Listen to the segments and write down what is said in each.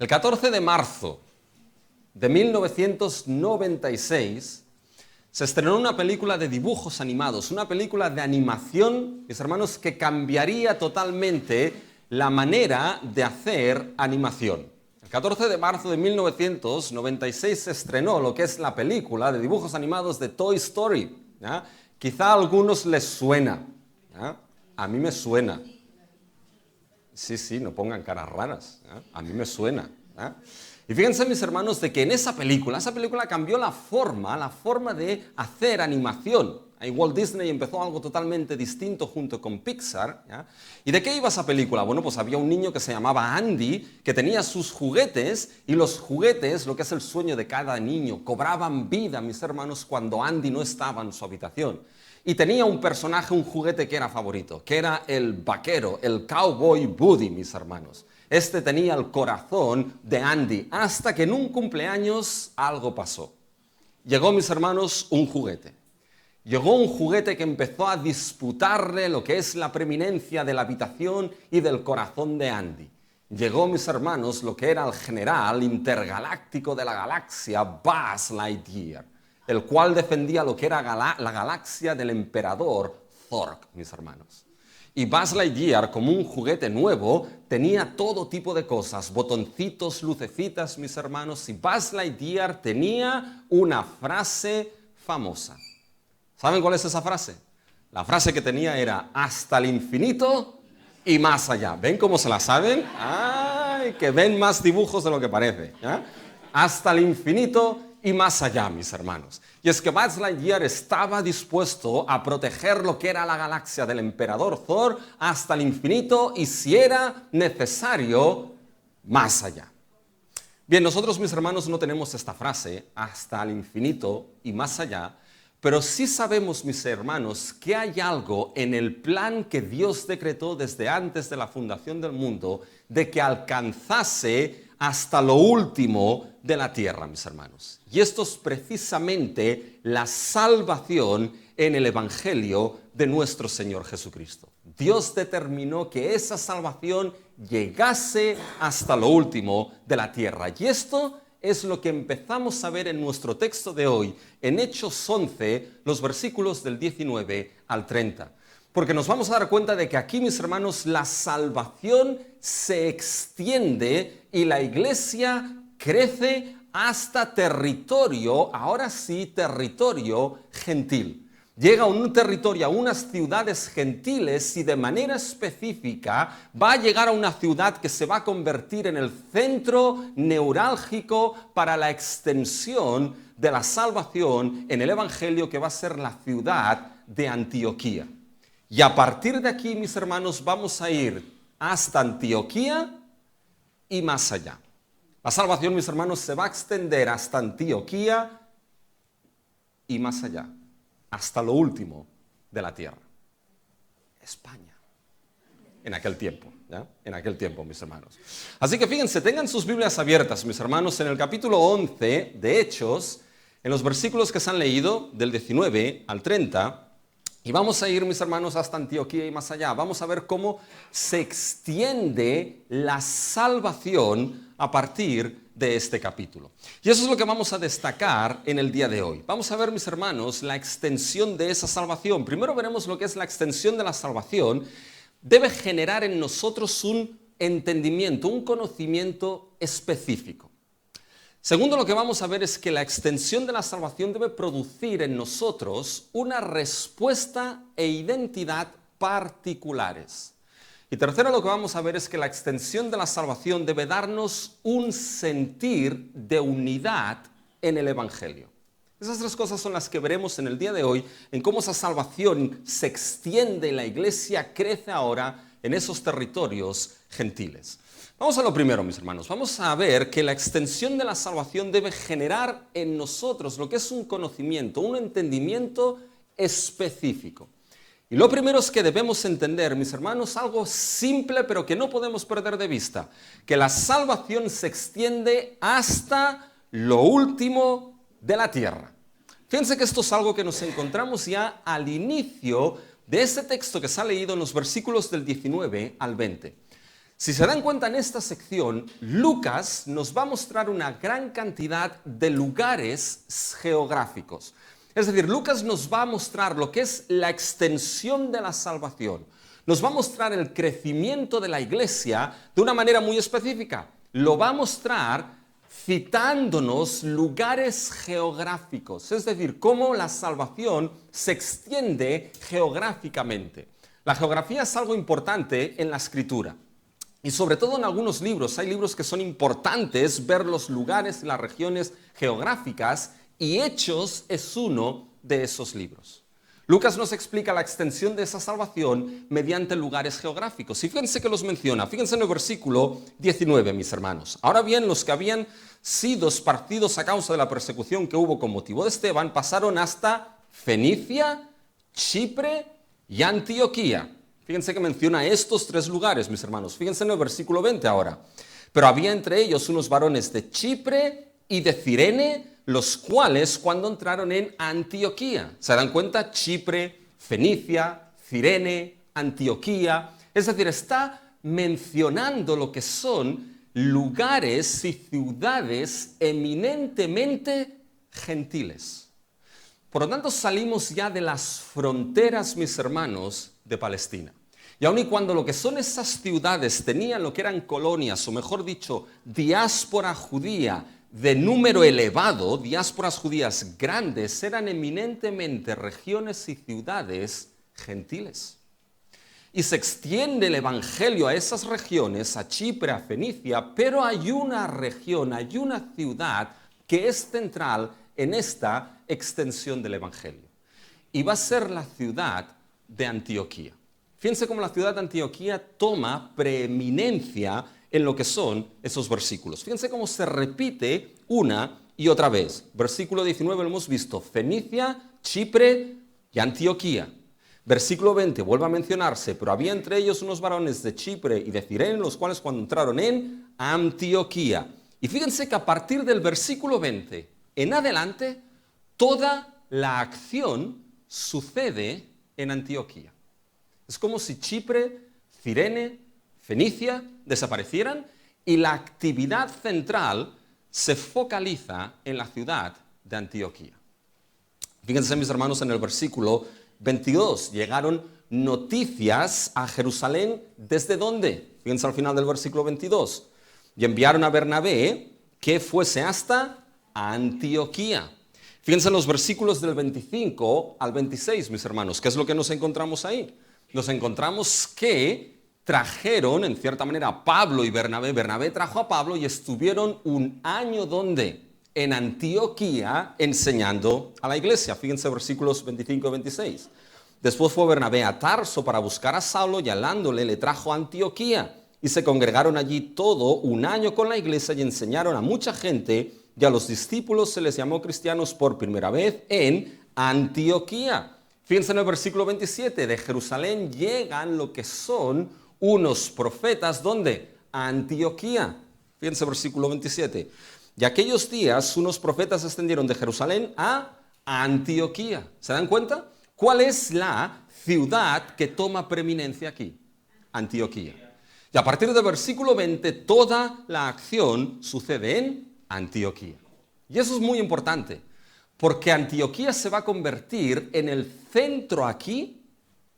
El 14 de marzo de 1996 se estrenó una película de dibujos animados, una película de animación, mis hermanos, que cambiaría totalmente la manera de hacer animación. El 14 de marzo de 1996 se estrenó lo que es la película de dibujos animados de Toy Story. ¿Ya? Quizá a algunos les suena, ¿ya? A mí me suena. Sí, no pongan caras raras, ¿ya? A mí me suena. ¿Ya? Y fíjense, mis hermanos, de que en esa película cambió la forma de hacer animación. Ahí Walt Disney empezó algo totalmente distinto junto con Pixar. ¿Ya? ¿Y de qué iba esa película? Bueno, pues había un niño que se llamaba Andy, que tenía sus juguetes, y los juguetes, lo que es el sueño de cada niño, cobraban vida, mis hermanos, cuando Andy no estaba en su habitación. Y tenía un personaje, un juguete que era favorito, que era el vaquero, el cowboy Woody, mis hermanos. Este tenía el corazón de Andy, hasta que en un cumpleaños algo pasó. Llegó, mis hermanos, un juguete. Llegó un juguete que empezó a disputarle lo que es la preeminencia de la habitación y del corazón de Andy. Llegó, mis hermanos, lo que era el general intergaláctico de la galaxia, Buzz Lightyear, el cual defendía lo que era la galaxia del emperador Zork, mis hermanos. Y Buzz Lightyear, como un juguete nuevo, tenía todo tipo de cosas, botoncitos, lucecitas, mis hermanos, y Buzz Lightyear tenía una frase famosa. ¿Saben cuál es esa frase? La frase que tenía era, hasta el infinito y más allá. ¿Ven cómo se la saben? ¡Ay, que ven más dibujos de lo que parece! ¿Ya? Hasta el infinito y más allá, mis hermanos. Y es que Buzz Lightyear estaba dispuesto a proteger lo que era la galaxia del emperador Thor hasta el infinito y, si era necesario, más allá. Bien, nosotros, mis hermanos, no tenemos esta frase, hasta el infinito y más allá, pero sí sabemos, mis hermanos, que hay algo en el plan que Dios decretó desde antes de la fundación del mundo de que alcanzase hasta lo último de la tierra, mis hermanos. Y esto es precisamente la salvación en el Evangelio de nuestro Señor Jesucristo. Dios determinó que esa salvación llegase hasta lo último de la tierra. Y esto es lo que empezamos a ver en nuestro texto de hoy, en Hechos 11, los versículos del 19 al 30. Porque nos vamos a dar cuenta de que aquí, mis hermanos, la salvación se extiende y la iglesia crece hasta territorio, ahora sí, territorio gentil. Llega a un territorio, a unas ciudades gentiles y de manera específica va a llegar a una ciudad que se va a convertir en el centro neurálgico para la extensión de la salvación en el Evangelio, que va a ser la ciudad de Antioquía. Y a partir de aquí, mis hermanos, vamos a ir hasta Antioquía y más allá. La salvación, mis hermanos, se va a extender hasta Antioquía y más allá, hasta lo último de la tierra. España. En aquel tiempo, ¿ya? En aquel tiempo, mis hermanos. Así que fíjense, tengan sus Biblias abiertas, mis hermanos, en el capítulo 11 de Hechos, en los versículos que se han leído, del 19 al 30, y vamos a ir, mis hermanos, hasta Antioquía y más allá. Vamos a ver cómo se extiende la salvación a partir de este capítulo. Y eso es lo que vamos a destacar en el día de hoy. Vamos a ver, mis hermanos, la extensión de esa salvación. Primero veremos lo que es la extensión de la salvación. Debe generar en nosotros un entendimiento, un conocimiento específico. Segundo, lo que vamos a ver es que la extensión de la salvación debe producir en nosotros una respuesta e identidad particulares. Y tercero, lo que vamos a ver es que la extensión de la salvación debe darnos un sentir de unidad en el Evangelio. Esas tres cosas son las que veremos en el día de hoy, en cómo esa salvación se extiende y la iglesia crece ahora en esos territorios gentiles. Vamos a lo primero, mis hermanos. Vamos a ver que la extensión de la salvación debe generar en nosotros lo que es un conocimiento, un entendimiento específico. Y lo primero es que debemos entender, mis hermanos, algo simple pero que no podemos perder de vista, que la salvación se extiende hasta lo último de la tierra. Fíjense que esto es algo que nos encontramos ya al inicio de este texto que se ha leído en los versículos del 19 al 20. Si se dan cuenta en esta sección, Lucas nos va a mostrar una gran cantidad de lugares geográficos. Es decir, Lucas nos va a mostrar lo que es la extensión de la salvación. Nos va a mostrar el crecimiento de la iglesia de una manera muy específica. Lo va a mostrar citándonos lugares geográficos, es decir, cómo la salvación se extiende geográficamente. La geografía es algo importante en la escritura. Y sobre todo en algunos libros, hay libros que son importantes ver los lugares y las regiones geográficas, y Hechos es uno de esos libros. Lucas nos explica la extensión de esa salvación mediante lugares geográficos. Y fíjense que los menciona, fíjense en el versículo 19, mis hermanos. Ahora bien, los que habían sido esparcidos a causa de la persecución que hubo con motivo de Esteban, pasaron hasta Fenicia, Chipre y Antioquía. Fíjense que menciona estos tres lugares, mis hermanos. Fíjense en el versículo 20 ahora. Pero había entre ellos unos varones de Chipre y de Cirene, los cuales cuando entraron en Antioquía, ¿se dan cuenta? Chipre, Fenicia, Cirene, Antioquía. Es decir, está mencionando lo que son lugares y ciudades eminentemente gentiles. Por lo tanto, salimos ya de las fronteras, mis hermanos, de Palestina. Y aun y cuando lo que son esas ciudades tenían lo que eran colonias, o mejor dicho, diáspora judía de número elevado, diásporas judías grandes, eran eminentemente regiones y ciudades gentiles. Y se extiende el evangelio a esas regiones, a Chipre, a Fenicia, pero hay una región, hay una ciudad que es central en esta extensión del evangelio. Y va a ser la ciudad de Antioquía. Fíjense cómo la ciudad de Antioquía toma preeminencia en lo que son esos versículos. Fíjense cómo se repite una y otra vez. Versículo 19 lo hemos visto, Fenicia, Chipre y Antioquía. Versículo 20 vuelve a mencionarse, pero había entre ellos unos varones de Chipre y de Cirene, los cuales cuando entraron en Antioquía. Y fíjense que a partir del versículo 20 en adelante, toda la acción sucede en Antioquía. Es como si Chipre, Cirene, Fenicia desaparecieran y la actividad central se focaliza en la ciudad de Antioquía. Fíjense, mis hermanos, en el versículo 22. Llegaron noticias a Jerusalén. ¿Desde dónde? Fíjense al final del versículo 22. Y enviaron a Bernabé que fuese hasta Antioquía. Fíjense en los versículos del 25 al 26, mis hermanos. ¿Qué es lo que nos encontramos ahí? Nos encontramos que trajeron, en cierta manera, a Pablo y Bernabé. Bernabé trajo a Pablo y estuvieron un año, ¿dónde? En Antioquía, enseñando a la iglesia. Fíjense versículos 25 y 26. Después fue Bernabé a Tarso para buscar a Saulo y hallándole le trajo a Antioquía. Y se congregaron allí todo un año con la iglesia y enseñaron a mucha gente, y a los discípulos se les llamó cristianos por primera vez en Antioquía. Fíjense en el versículo 27, de Jerusalén llegan lo que son unos profetas, ¿dónde? A Antioquía. Fíjense versículo 27. Y aquellos días unos profetas ascendieron de Jerusalén a Antioquía. ¿Se dan cuenta? ¿Cuál es la ciudad que toma preeminencia aquí? Antioquía. Y a partir del versículo 20, toda la acción sucede en Antioquía. Y eso es muy importante, porque Antioquía se va a convertir en el centro aquí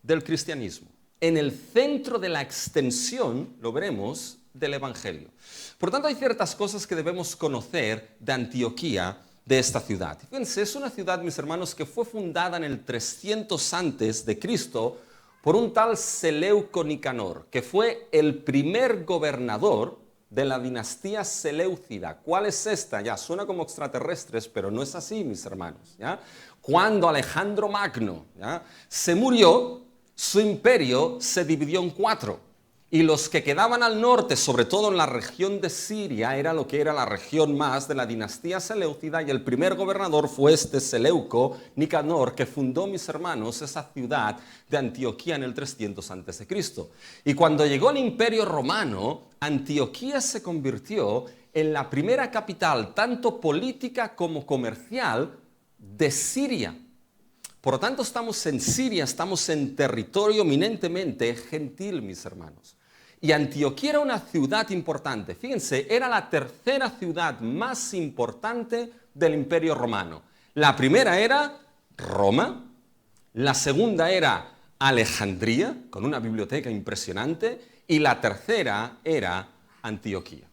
del cristianismo, en el centro de la extensión, lo veremos, del evangelio. Por tanto, hay ciertas cosas que debemos conocer de Antioquía, de esta ciudad. Fíjense, es una ciudad, mis hermanos, que fue fundada en el 300 antes de Cristo por un tal Seleuco Nicanor, que fue el primer gobernador de la dinastía seleucida. ¿Cuál es esta? Ya suena como extraterrestres, pero no es así, mis hermanos. ¿Ya? Cuando Alejandro Magno, ¿ya?, se murió, su imperio se dividió en 4. Y los que quedaban al norte, sobre todo en la región de Siria, era lo que era la región más de la dinastía seleucida, y el primer gobernador fue este Seleuco Nicanor, que fundó, mis hermanos, esa ciudad de Antioquía en el 300 a.C. Y cuando llegó el imperio romano, Antioquía se convirtió en la primera capital, tanto política como comercial, de Siria. Por lo tanto, estamos en Siria, estamos en territorio eminentemente gentil, mis hermanos. Y Antioquía era una ciudad importante. Fíjense, era la tercera ciudad más importante del Imperio Romano. La primera era Roma, la segunda era Alejandría, con una biblioteca impresionante, y la tercera era Antioquía.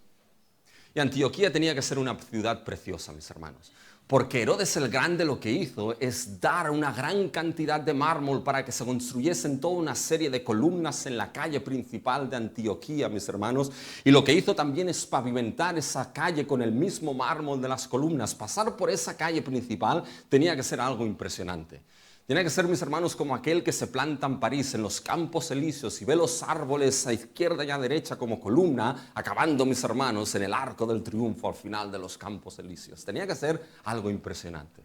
Y Antioquía tenía que ser una ciudad preciosa, mis hermanos, porque Herodes el Grande lo que hizo es dar una gran cantidad de mármol para que se construyesen toda una serie de columnas en la calle principal de Antioquía, mis hermanos, y lo que hizo también es pavimentar esa calle con el mismo mármol de las columnas. Pasar por esa calle principal tenía que ser algo impresionante. Tiene que ser, mis hermanos, como aquel que se planta en París, en los Campos Elíseos, y ve los árboles a izquierda y a derecha como columna, acabando, mis hermanos, en el Arco del Triunfo al final de los Campos Elíseos. Tenía que ser algo impresionante.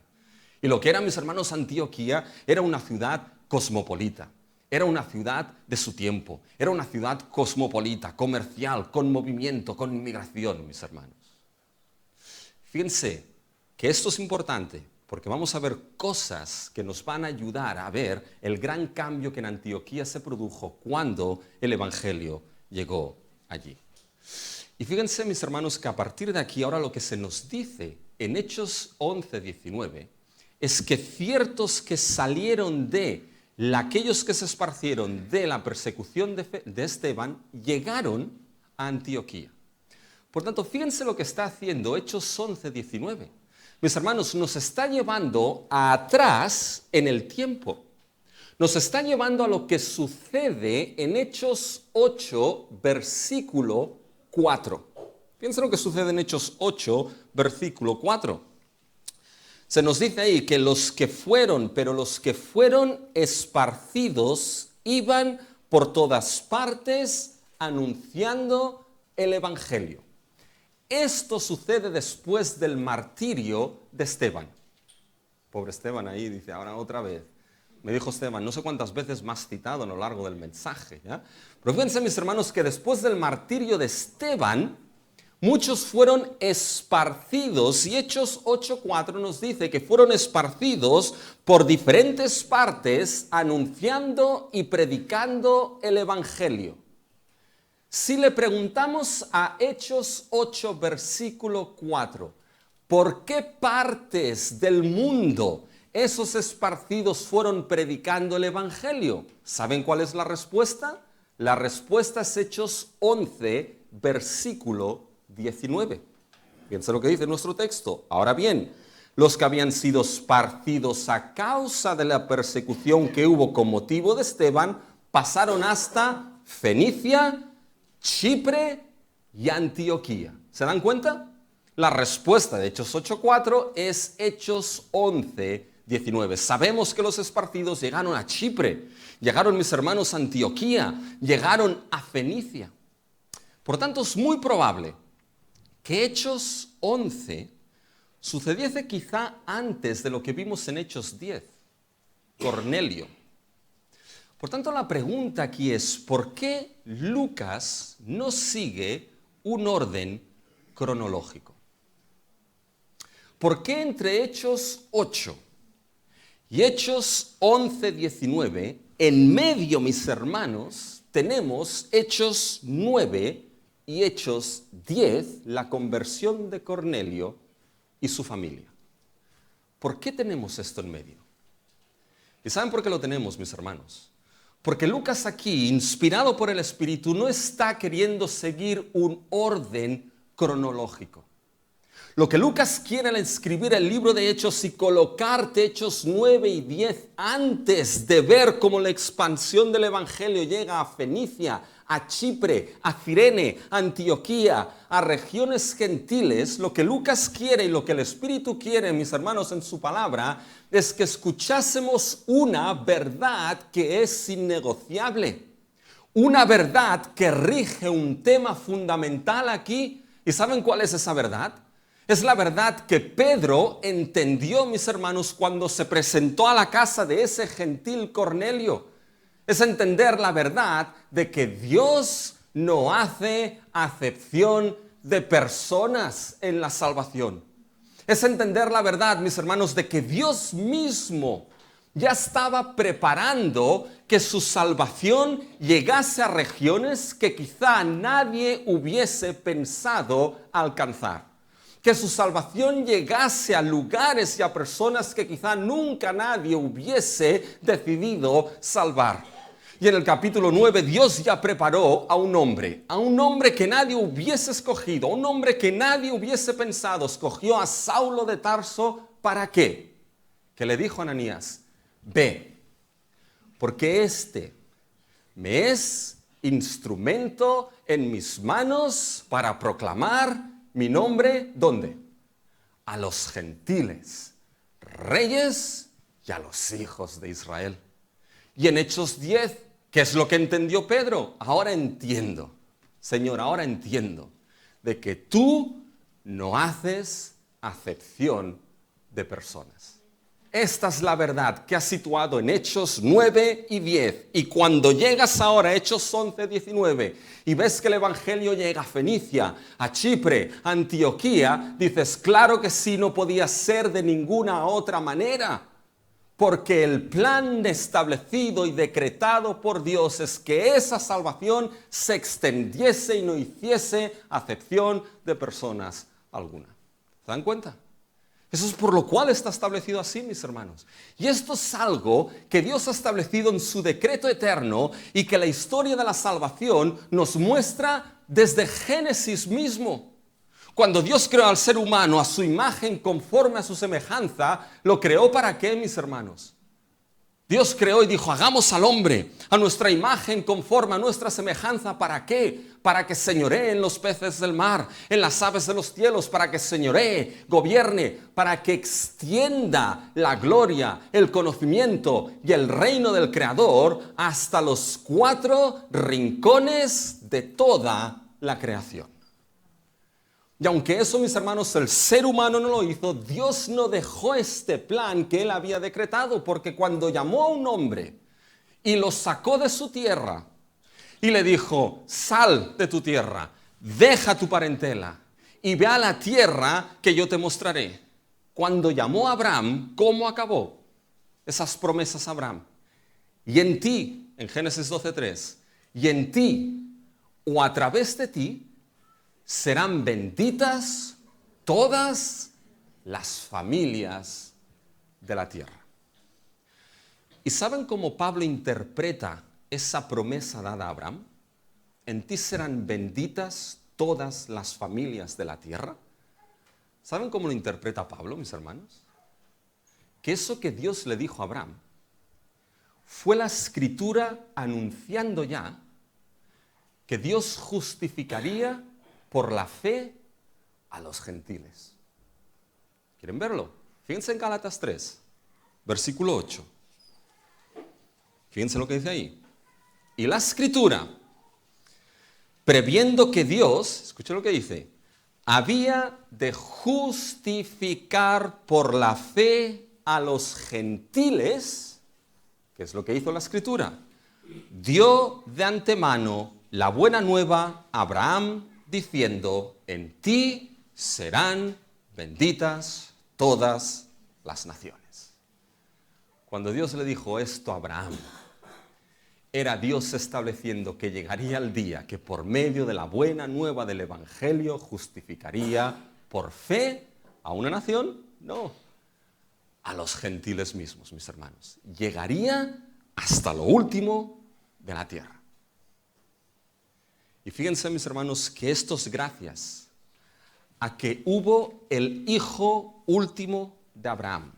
Y lo que era, mis hermanos, Antioquía era una ciudad cosmopolita. Era una ciudad de su tiempo. Era una ciudad cosmopolita, comercial, con movimiento, con inmigración, mis hermanos. Fíjense que esto es importante, porque vamos a ver cosas que nos van a ayudar a ver el gran cambio que en Antioquía se produjo cuando el Evangelio llegó allí. Y fíjense, mis hermanos, que a partir de aquí, ahora lo que se nos dice en Hechos 11:19 es que ciertos que salieron de aquellos que se esparcieron de la persecución de Esteban llegaron a Antioquía. Por tanto, fíjense lo que está haciendo Hechos 11:19. Mis hermanos, nos está llevando atrás en el tiempo. Nos está llevando a lo que sucede en Hechos 8, versículo 4. Fíjense lo que sucede en Hechos 8, versículo 4. Se nos dice ahí que los que fueron esparcidos iban por todas partes anunciando el Evangelio. Esto sucede después del martirio de Esteban. Pobre Esteban ahí dice, ahora otra vez. Me dijo Esteban, no sé cuántas veces más citado a lo largo del mensaje, ¿ya? Pero fíjense, mis hermanos, que después del martirio de Esteban, muchos fueron esparcidos, y Hechos 8:4 nos dice que fueron esparcidos por diferentes partes, anunciando y predicando el Evangelio. Si le preguntamos a Hechos 8, versículo 4, ¿por qué partes del mundo esos esparcidos fueron predicando el Evangelio? ¿Saben cuál es la respuesta? La respuesta es Hechos 11, versículo 19. Fíjense lo que dice nuestro texto. Ahora bien, los que habían sido esparcidos a causa de la persecución que hubo con motivo de Esteban, pasaron hasta Fenicia, Chipre y Antioquía. ¿Se dan cuenta? La respuesta de Hechos 8:4 es Hechos 11:19. Sabemos que los esparcidos llegaron a Chipre, llegaron, mis hermanos, a Antioquía, llegaron a Fenicia. Por tanto, es muy probable que Hechos 11 sucediese quizá antes de lo que vimos en Hechos 10. Cornelio. Por tanto, la pregunta aquí es, ¿por qué Lucas no sigue un orden cronológico? ¿Por qué entre Hechos 8 y Hechos 11:19, en medio, mis hermanos, tenemos Hechos 9 y Hechos 10, la conversión de Cornelio y su familia? ¿Por qué tenemos esto en medio? ¿Y saben por qué lo tenemos, mis hermanos? Porque Lucas aquí, inspirado por el Espíritu, no está queriendo seguir un orden cronológico. Lo que Lucas quiere al escribir el libro de Hechos y colocarte Hechos 9 y 10 antes de ver cómo la expansión del Evangelio llega a Fenicia, a Chipre, a Cirene, a Antioquía, a regiones gentiles, lo que Lucas quiere y lo que el Espíritu quiere, mis hermanos, en su palabra, es que escuchásemos una verdad que es innegociable. Una verdad que rige un tema fundamental aquí. ¿Y saben cuál es esa verdad? Es la verdad que Pedro entendió, mis hermanos, cuando se presentó a la casa de ese gentil Cornelio. Es entender la verdad de que Dios no hace acepción de personas en la salvación. Es entender la verdad, mis hermanos, de que Dios mismo ya estaba preparando que su salvación llegase a regiones que quizá nadie hubiese pensado alcanzar. Que su salvación llegase a lugares y a personas que quizá nunca nadie hubiese decidido salvar. Y en el capítulo 9 Dios ya preparó a un hombre que nadie hubiese escogido, a un hombre que nadie hubiese pensado. Escogió a Saulo de Tarso, ¿para qué? Que le dijo a Ananías, ve, porque este me es instrumento en mis manos para proclamar mi nombre, ¿dónde? A los gentiles, reyes y a los hijos de Israel. Y en Hechos 10, ¿qué es lo que entendió Pedro? Ahora entiendo, Señor, ahora entiendo de que tú no haces acepción de personas. Esta es la verdad que has situado en Hechos 9 y 10. Y cuando llegas ahora a Hechos 11, 19 y ves que el Evangelio llega a Fenicia, a Chipre, a Antioquía, dices, claro que sí, no podía ser de ninguna otra manera. Porque el plan establecido y decretado por Dios es que esa salvación se extendiese y no hiciese acepción de personas alguna. ¿Se dan cuenta? Eso es por lo cual está establecido así, mis hermanos. Y esto es algo que Dios ha establecido en su decreto eterno y que la historia de la salvación nos muestra desde Génesis mismo. Cuando Dios creó al ser humano a su imagen conforme a su semejanza, ¿lo creó para qué, mis hermanos? Dios creó y dijo, hagamos al hombre a nuestra imagen conforme a nuestra semejanza. ¿Para qué? Para que señoree en los peces del mar, en las aves de los cielos, para que señoree, gobierne, para que extienda la gloria, el conocimiento y el reino del Creador hasta los 4 rincones de toda la creación. Y aunque eso, mis hermanos, el ser humano no lo hizo, Dios no dejó este plan que Él había decretado, porque cuando llamó a un hombre y lo sacó de su tierra y le dijo, sal de tu tierra, deja tu parentela y ve a la tierra que yo te mostraré. Cuando llamó a Abraham, ¿cómo acabó esas promesas a Abraham? Y en ti, en Génesis 12:3, y en ti o a través de ti, serán benditas todas las familias de la tierra. ¿Y saben cómo Pablo interpreta esa promesa dada a Abraham? En ti serán benditas todas las familias de la tierra. ¿Saben cómo lo interpreta Pablo, mis hermanos? Que eso que Dios le dijo a Abraham fue la escritura anunciando ya que Dios justificaría por la fe a los gentiles. ¿Quieren verlo? Fíjense en Gálatas 3, versículo 8. Fíjense lo que dice ahí. Y la escritura, previendo que Dios, escuchen lo que dice, había de justificar por la fe a los gentiles, que es lo que hizo la escritura, dio de antemano la buena nueva a Abraham, diciendo, en ti serán benditas todas las naciones. Cuando Dios le dijo esto a Abraham, era Dios estableciendo que llegaría el día que por medio de la buena nueva del Evangelio justificaría por fe a una nación, no, a los gentiles mismos, mis hermanos. Llegaría hasta lo último de la tierra. Y fíjense, mis hermanos, que esto es gracias a que hubo el hijo último de Abraham,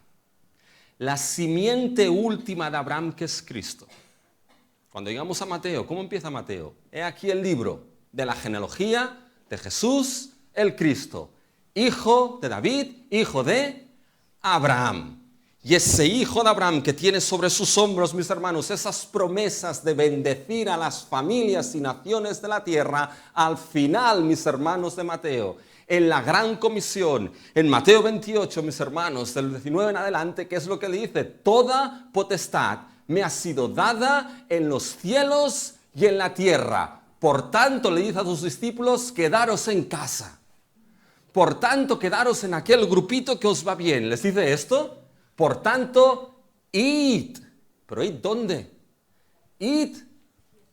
la simiente última de Abraham, que es Cristo. Cuando llegamos a Mateo, ¿cómo empieza Mateo? He aquí el libro de la genealogía de Jesús, el Cristo, hijo de David, hijo de Abraham. Y ese hijo de Abraham que tiene sobre sus hombros, mis hermanos, esas promesas de bendecir a las familias y naciones de la tierra, al final, mis hermanos de Mateo, en la gran comisión, en Mateo 28, mis hermanos, del 19 en adelante, ¿qué es lo que le dice? Toda potestad me ha sido dada en los cielos y en la tierra. Por tanto, le dice a sus discípulos, quedaros en casa. Por tanto, quedaros en aquel grupito que os va bien. ¿Les dice esto? Por tanto, id. ¿Pero id dónde? Id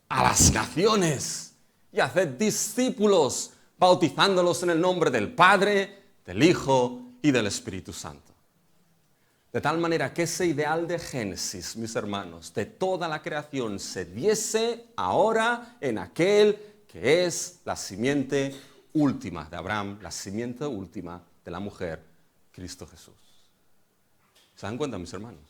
a las naciones y haced discípulos, bautizándolos en el nombre del Padre, del Hijo y del Espíritu Santo. De tal manera que ese ideal de Génesis, mis hermanos, de toda la creación, se diese ahora en aquel que es la simiente última de Abraham, la simiente última de la mujer, Cristo Jesús. ¿Se dan cuenta, mis hermanos?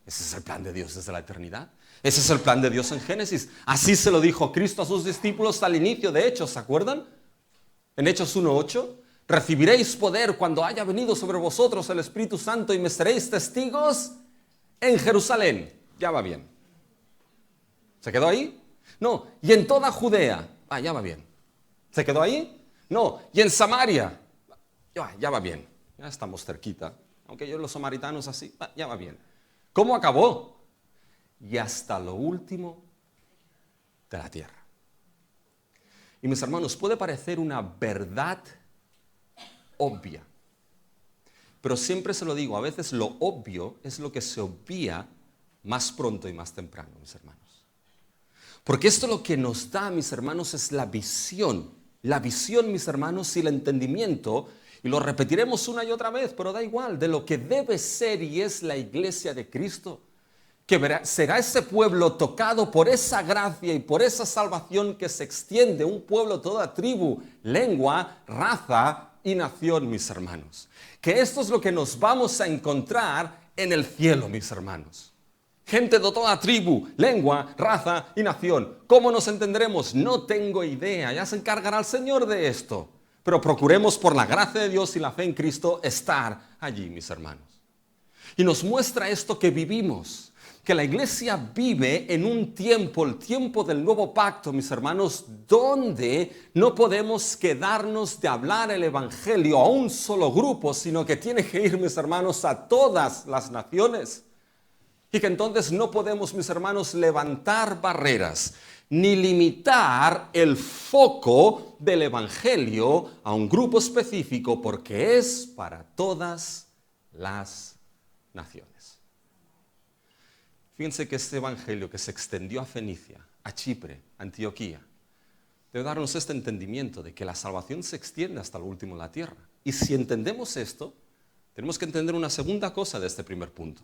Ese es el plan de Dios desde la eternidad. Ese es el plan de Dios en Génesis. Así se lo dijo Cristo a sus discípulos al inicio de Hechos, ¿se acuerdan? En Hechos 1:8, recibiréis poder cuando haya venido sobre vosotros el Espíritu Santo y me seréis testigos en Jerusalén. Ya va bien. ¿Se quedó ahí? No. Y en toda Judea. Ya va bien. ¿Se quedó ahí? No. Y en Samaria. Ya va bien. Ya estamos cerquita. Aunque yo los samaritanos así, ya va bien. ¿Cómo acabó? Y hasta lo último de la tierra. Y mis hermanos, puede parecer una verdad obvia, pero siempre se lo digo, a veces lo obvio es lo que se obvia más pronto y más temprano, mis hermanos. Porque esto lo que nos da, mis hermanos, es la visión, mis hermanos, y el entendimiento, y lo repetiremos una y otra vez, pero da igual, de lo que debe ser y es la iglesia de Cristo, que será ese pueblo tocado por esa gracia y por esa salvación que se extiende, un pueblo, toda tribu, lengua, raza y nación, mis hermanos. Que esto es lo que nos vamos a encontrar en el cielo, mis hermanos. Gente de toda tribu, lengua, raza y nación. ¿Cómo nos entenderemos? No tengo idea, ya se encargará el Señor de esto. Pero procuremos por la gracia de Dios y la fe en Cristo estar allí, mis hermanos. Y nos muestra esto que vivimos, que la iglesia vive en un tiempo, el tiempo del nuevo pacto, mis hermanos, donde no podemos quedarnos de hablar el evangelio a un solo grupo, sino que tiene que ir, mis hermanos, a todas las naciones. Y que entonces no podemos, mis hermanos, levantar barreras, ni limitar el foco del evangelio a un grupo específico, porque es para todas las naciones. Fíjense que este evangelio que se extendió a Fenicia, a Chipre, a Antioquía, debe darnos este entendimiento de que la salvación se extiende hasta lo último de la tierra. Y si entendemos esto, tenemos que entender una segunda cosa de este primer punto.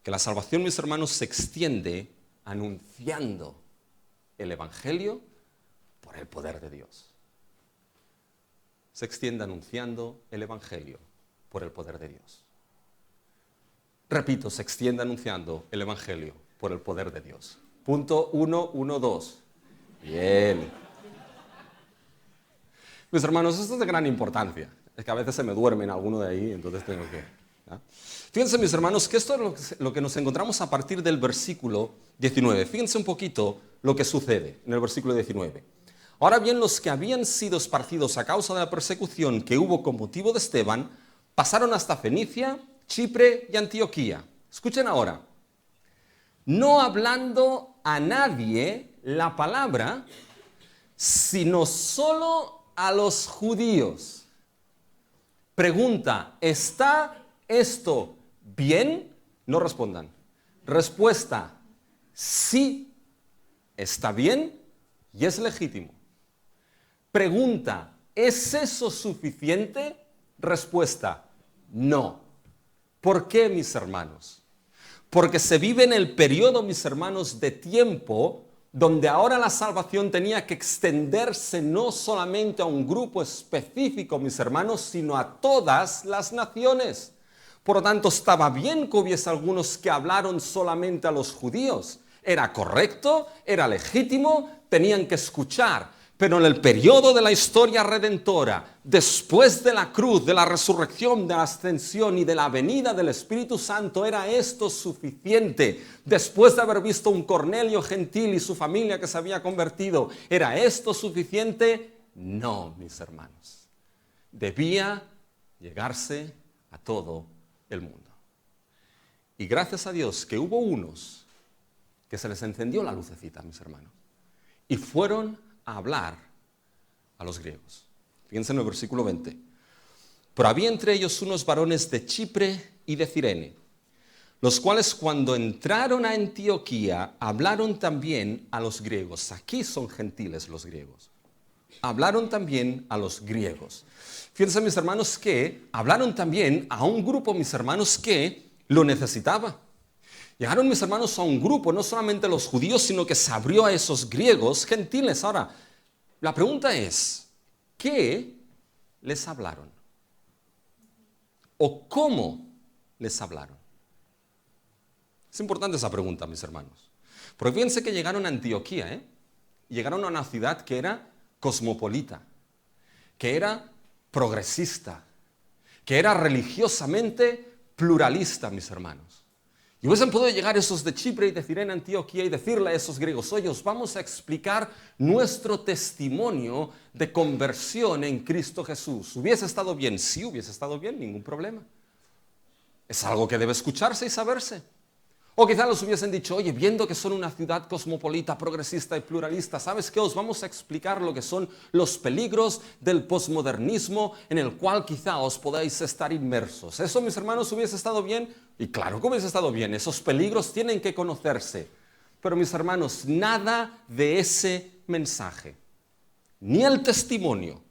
Que la salvación, mis hermanos, se extiende anunciando el evangelio por el poder de Dios. Se extiende anunciando el evangelio por el poder de Dios. Repito, se extiende anunciando el evangelio por el poder de Dios. Punto 1.1.2. Bien. Mis hermanos, esto es de gran importancia. Es que a veces se me duerme en alguno de ahí, entonces tengo que... Fíjense, mis hermanos, que esto es lo que nos encontramos a partir del versículo 19. Fíjense un poquito lo que sucede en el versículo 19. Ahora bien, los que habían sido esparcidos a causa de la persecución que hubo con motivo de Esteban, pasaron hasta Fenicia, Chipre y Antioquía. Escuchen ahora. No hablando a nadie la palabra, sino solo a los judíos. Pregunta, ¿está esto bien? No respondan. Respuesta, sí, está bien y es legítimo. Pregunta, ¿es eso suficiente? Respuesta, no. ¿Por qué, mis hermanos? Porque se vive en el periodo, mis hermanos, de tiempo donde ahora la salvación tenía que extenderse no solamente a un grupo específico, mis hermanos, sino a todas las naciones. Por lo tanto, estaba bien que hubiese algunos que hablaron solamente a los judíos. Era correcto, era legítimo, tenían que escuchar. Pero en el periodo de la historia redentora, después de la cruz, de la resurrección, de la ascensión y de la venida del Espíritu Santo, ¿era esto suficiente? Después de haber visto un Cornelio gentil y su familia que se había convertido, ¿era esto suficiente? No, mis hermanos. Debía llegarse a todo el mundo. Y gracias a Dios que hubo unos que se les encendió la lucecita, mis hermanos, y fueron a hablar a los griegos. Fíjense en el versículo 20. Pero había entre ellos unos varones de Chipre y de Cirene, los cuales cuando entraron a Antioquía hablaron también a los griegos. Aquí son gentiles los griegos. Hablaron también a los griegos. Fíjense, mis hermanos, que hablaron también a un grupo, mis hermanos, que lo necesitaba. Llegaron, mis hermanos, a un grupo, no solamente los judíos, sino que se abrió a esos griegos gentiles. Ahora, la pregunta es, ¿qué les hablaron? ¿O cómo les hablaron? Es importante esa pregunta, mis hermanos. Porque fíjense que llegaron a Antioquía, llegaron a una ciudad que era cosmopolita, que era progresista, que era religiosamente pluralista, mis hermanos. Y hubiesen podido llegar esos de Chipre y decir en Antioquía y decirle a esos griegos, oye, os vamos a explicar nuestro testimonio de conversión en Cristo Jesús. ¿Hubiese estado bien? Sí, hubiese estado bien, ningún problema. Es algo que debe escucharse y saberse. O quizás los hubiesen dicho, oye, viendo que son una ciudad cosmopolita, progresista y pluralista, ¿sabes qué? Os vamos a explicar lo que son los peligros del posmodernismo en el cual quizá os podáis estar inmersos. ¿Eso, mis hermanos, hubiese estado bien? Y claro que hubiese estado bien, esos peligros tienen que conocerse. Pero, mis hermanos, nada de ese mensaje, ni el testimonio,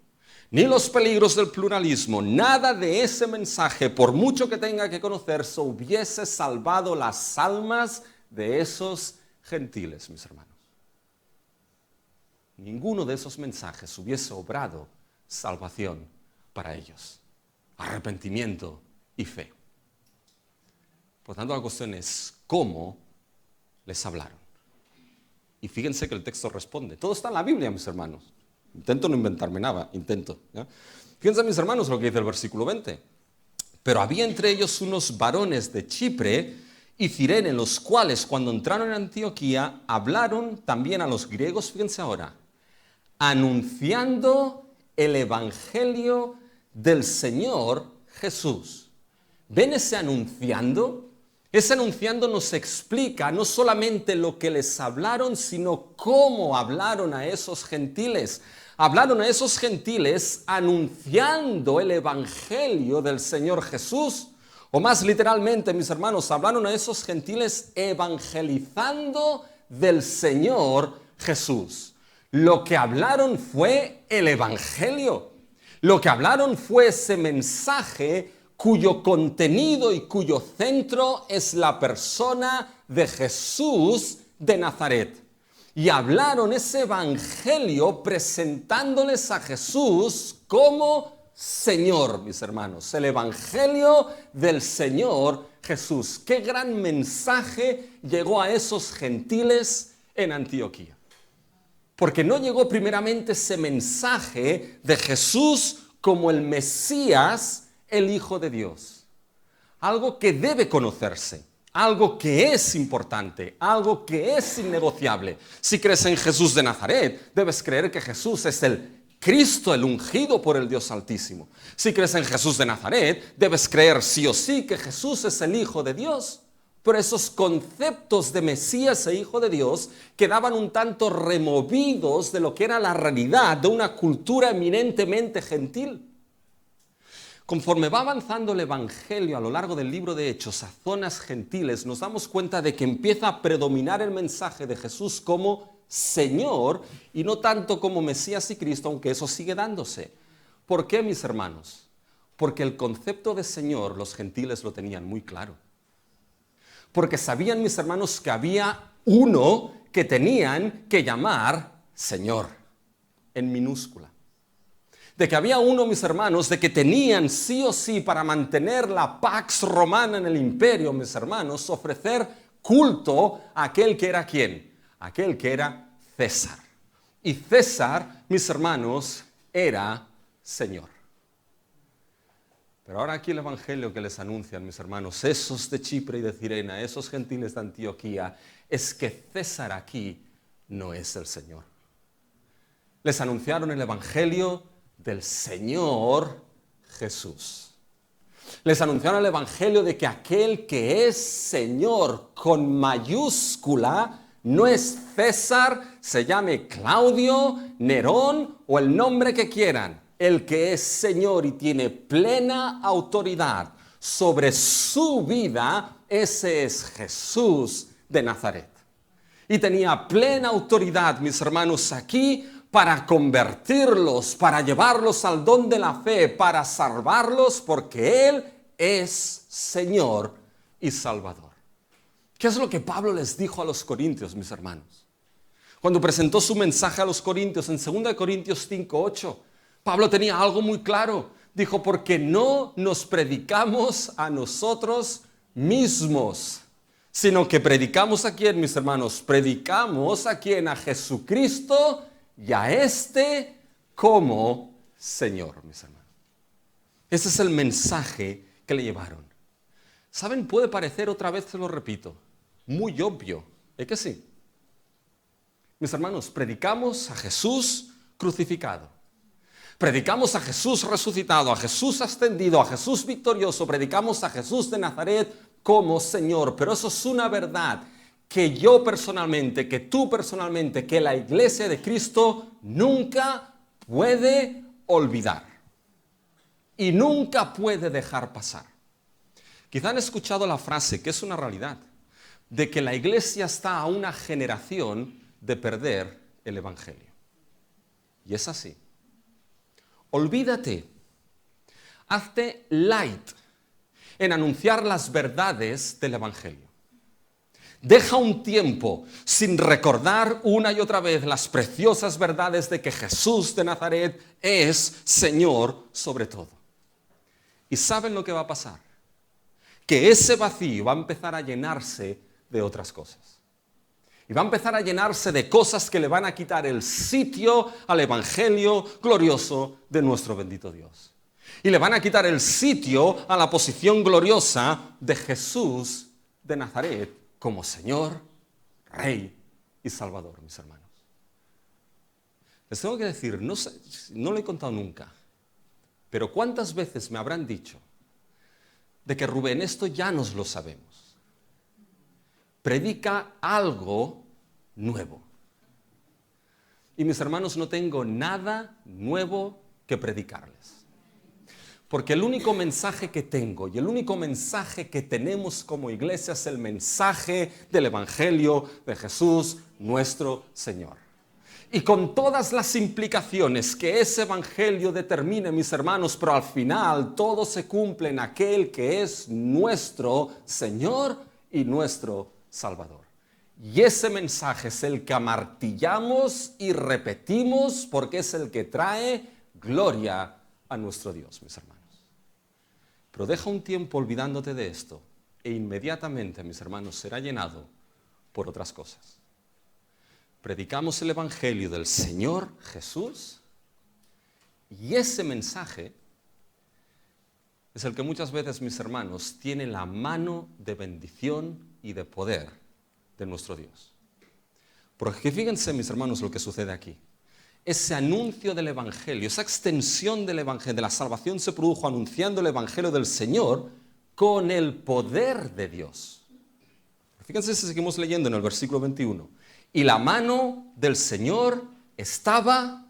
ni los peligros del pluralismo, nada de ese mensaje, por mucho que tenga que conocerse, hubiese salvado las almas de esos gentiles, mis hermanos. Ninguno de esos mensajes hubiese obrado salvación para ellos, arrepentimiento y fe. Por tanto, la cuestión es cómo les hablaron. Y fíjense que el texto responde. Todo está en la Biblia, mis hermanos. Intento no inventarme nada, intento. ¿Ya? Fíjense, mis hermanos, lo que dice el versículo 20. Pero había entre ellos unos varones de Chipre y Cirene, los cuales cuando entraron en Antioquía hablaron también a los griegos, fíjense ahora, anunciando el evangelio del Señor Jesús. ¿Ven ese anunciando? Ese anunciando nos explica no solamente lo que les hablaron, sino cómo hablaron a esos gentiles. Hablaron a esos gentiles anunciando el evangelio del Señor Jesús. O más literalmente, mis hermanos, hablaron a esos gentiles evangelizando del Señor Jesús. Lo que hablaron fue el evangelio. Lo que hablaron fue ese mensaje cuyo contenido y cuyo centro es la persona de Jesús de Nazaret. Y hablaron ese evangelio presentándoles a Jesús como Señor, mis hermanos. El evangelio del Señor Jesús. Qué gran mensaje llegó a esos gentiles en Antioquía. Porque no llegó primeramente ese mensaje de Jesús como el Mesías, el Hijo de Dios. Algo que debe conocerse, algo que es importante, algo que es innegociable. Si crees en Jesús de Nazaret, debes creer que Jesús es el Cristo, el ungido por el Dios Altísimo. Si crees en Jesús de Nazaret, debes creer sí o sí que Jesús es el Hijo de Dios. Pero esos conceptos de Mesías e Hijo de Dios quedaban un tanto removidos de lo que era la realidad de una cultura eminentemente gentil. Conforme va avanzando el Evangelio a lo largo del libro de Hechos a zonas gentiles, nos damos cuenta de que empieza a predominar el mensaje de Jesús como Señor y no tanto como Mesías y Cristo, aunque eso sigue dándose. ¿Por qué, mis hermanos? Porque el concepto de Señor los gentiles lo tenían muy claro. Porque sabían, mis hermanos, que había uno que tenían que llamar Señor, en minúscula. De que había uno, mis hermanos, de que tenían sí o sí para mantener la pax romana en el imperio, mis hermanos, ofrecer culto a aquel que era ¿quién? Aquel que era César. Y César, mis hermanos, era Señor. Pero ahora aquí el evangelio que les anuncian, mis hermanos, esos de Chipre y de Cirene, esos gentiles de Antioquía, es que César aquí no es el Señor. Les anunciaron el evangelio del Señor Jesús. Les anunciaron el evangelio de que aquel que es Señor con mayúscula no es César, se llame Claudio, Nerón o el nombre que quieran. El que es Señor y tiene plena autoridad sobre su vida, ese es Jesús de Nazaret. Y tenía plena autoridad, mis hermanos, aquí para convertirlos, para llevarlos al don de la fe, para salvarlos, porque Él es Señor y Salvador. ¿Qué es lo que Pablo les dijo a los corintios, mis hermanos? Cuando presentó su mensaje a los corintios en 2 Corintios 5:8, Pablo tenía algo muy claro. Dijo, porque no nos predicamos a nosotros mismos, sino que predicamos a quién, mis hermanos, predicamos a quién, a Jesucristo y a este como Señor, mis hermanos. Ese es el mensaje que le llevaron. ¿Saben? Puede parecer, otra vez se lo repito, muy obvio, ¿es que sí? Mis hermanos, predicamos a Jesús crucificado. Predicamos a Jesús resucitado, a Jesús ascendido, a Jesús victorioso. Predicamos a Jesús de Nazaret como Señor. Pero eso es una verdad que yo personalmente, que tú personalmente, que la iglesia de Cristo nunca puede olvidar. Y nunca puede dejar pasar. Quizá han escuchado la frase, que es una realidad, de que la iglesia está a una generación de perder el Evangelio. Y es así. Olvídate, hazte light en anunciar las verdades del Evangelio. Deja un tiempo sin recordar una y otra vez las preciosas verdades de que Jesús de Nazaret es Señor sobre todo. ¿Y saben lo que va a pasar? Que ese vacío va a empezar a llenarse de otras cosas. Y va a empezar a llenarse de cosas que le van a quitar el sitio al Evangelio glorioso de nuestro bendito Dios. Y le van a quitar el sitio a la posición gloriosa de Jesús de Nazaret como Señor, Rey y Salvador, mis hermanos. Les tengo que decir, no lo he contado nunca, pero ¿cuántas veces me habrán dicho de que Rubén, esto ya nos lo sabemos? Predica algo nuevo. Y mis hermanos, no tengo nada nuevo que predicarles. Porque el único mensaje que tengo y el único mensaje que tenemos como iglesia es el mensaje del Evangelio de Jesús, nuestro Señor. Y con todas las implicaciones que ese Evangelio determine, mis hermanos, pero al final todo se cumple en aquel que es nuestro Señor y nuestro Salvador. Y ese mensaje es el que amartillamos y repetimos porque es el que trae gloria a nuestro Dios, mis hermanos. Pero deja un tiempo olvidándote de esto e inmediatamente, mis hermanos, será llenado por otras cosas. Predicamos el Evangelio del Señor Jesús y ese mensaje es el que muchas veces, mis hermanos, tiene la mano de bendición y de poder de nuestro Dios. Porque fíjense, mis hermanos, lo que sucede aquí. Ese anuncio del Evangelio, esa extensión del Evangelio, de la salvación se produjo anunciando el Evangelio del Señor con el poder de Dios. Fíjense si seguimos leyendo en el versículo 21. Y la mano del Señor estaba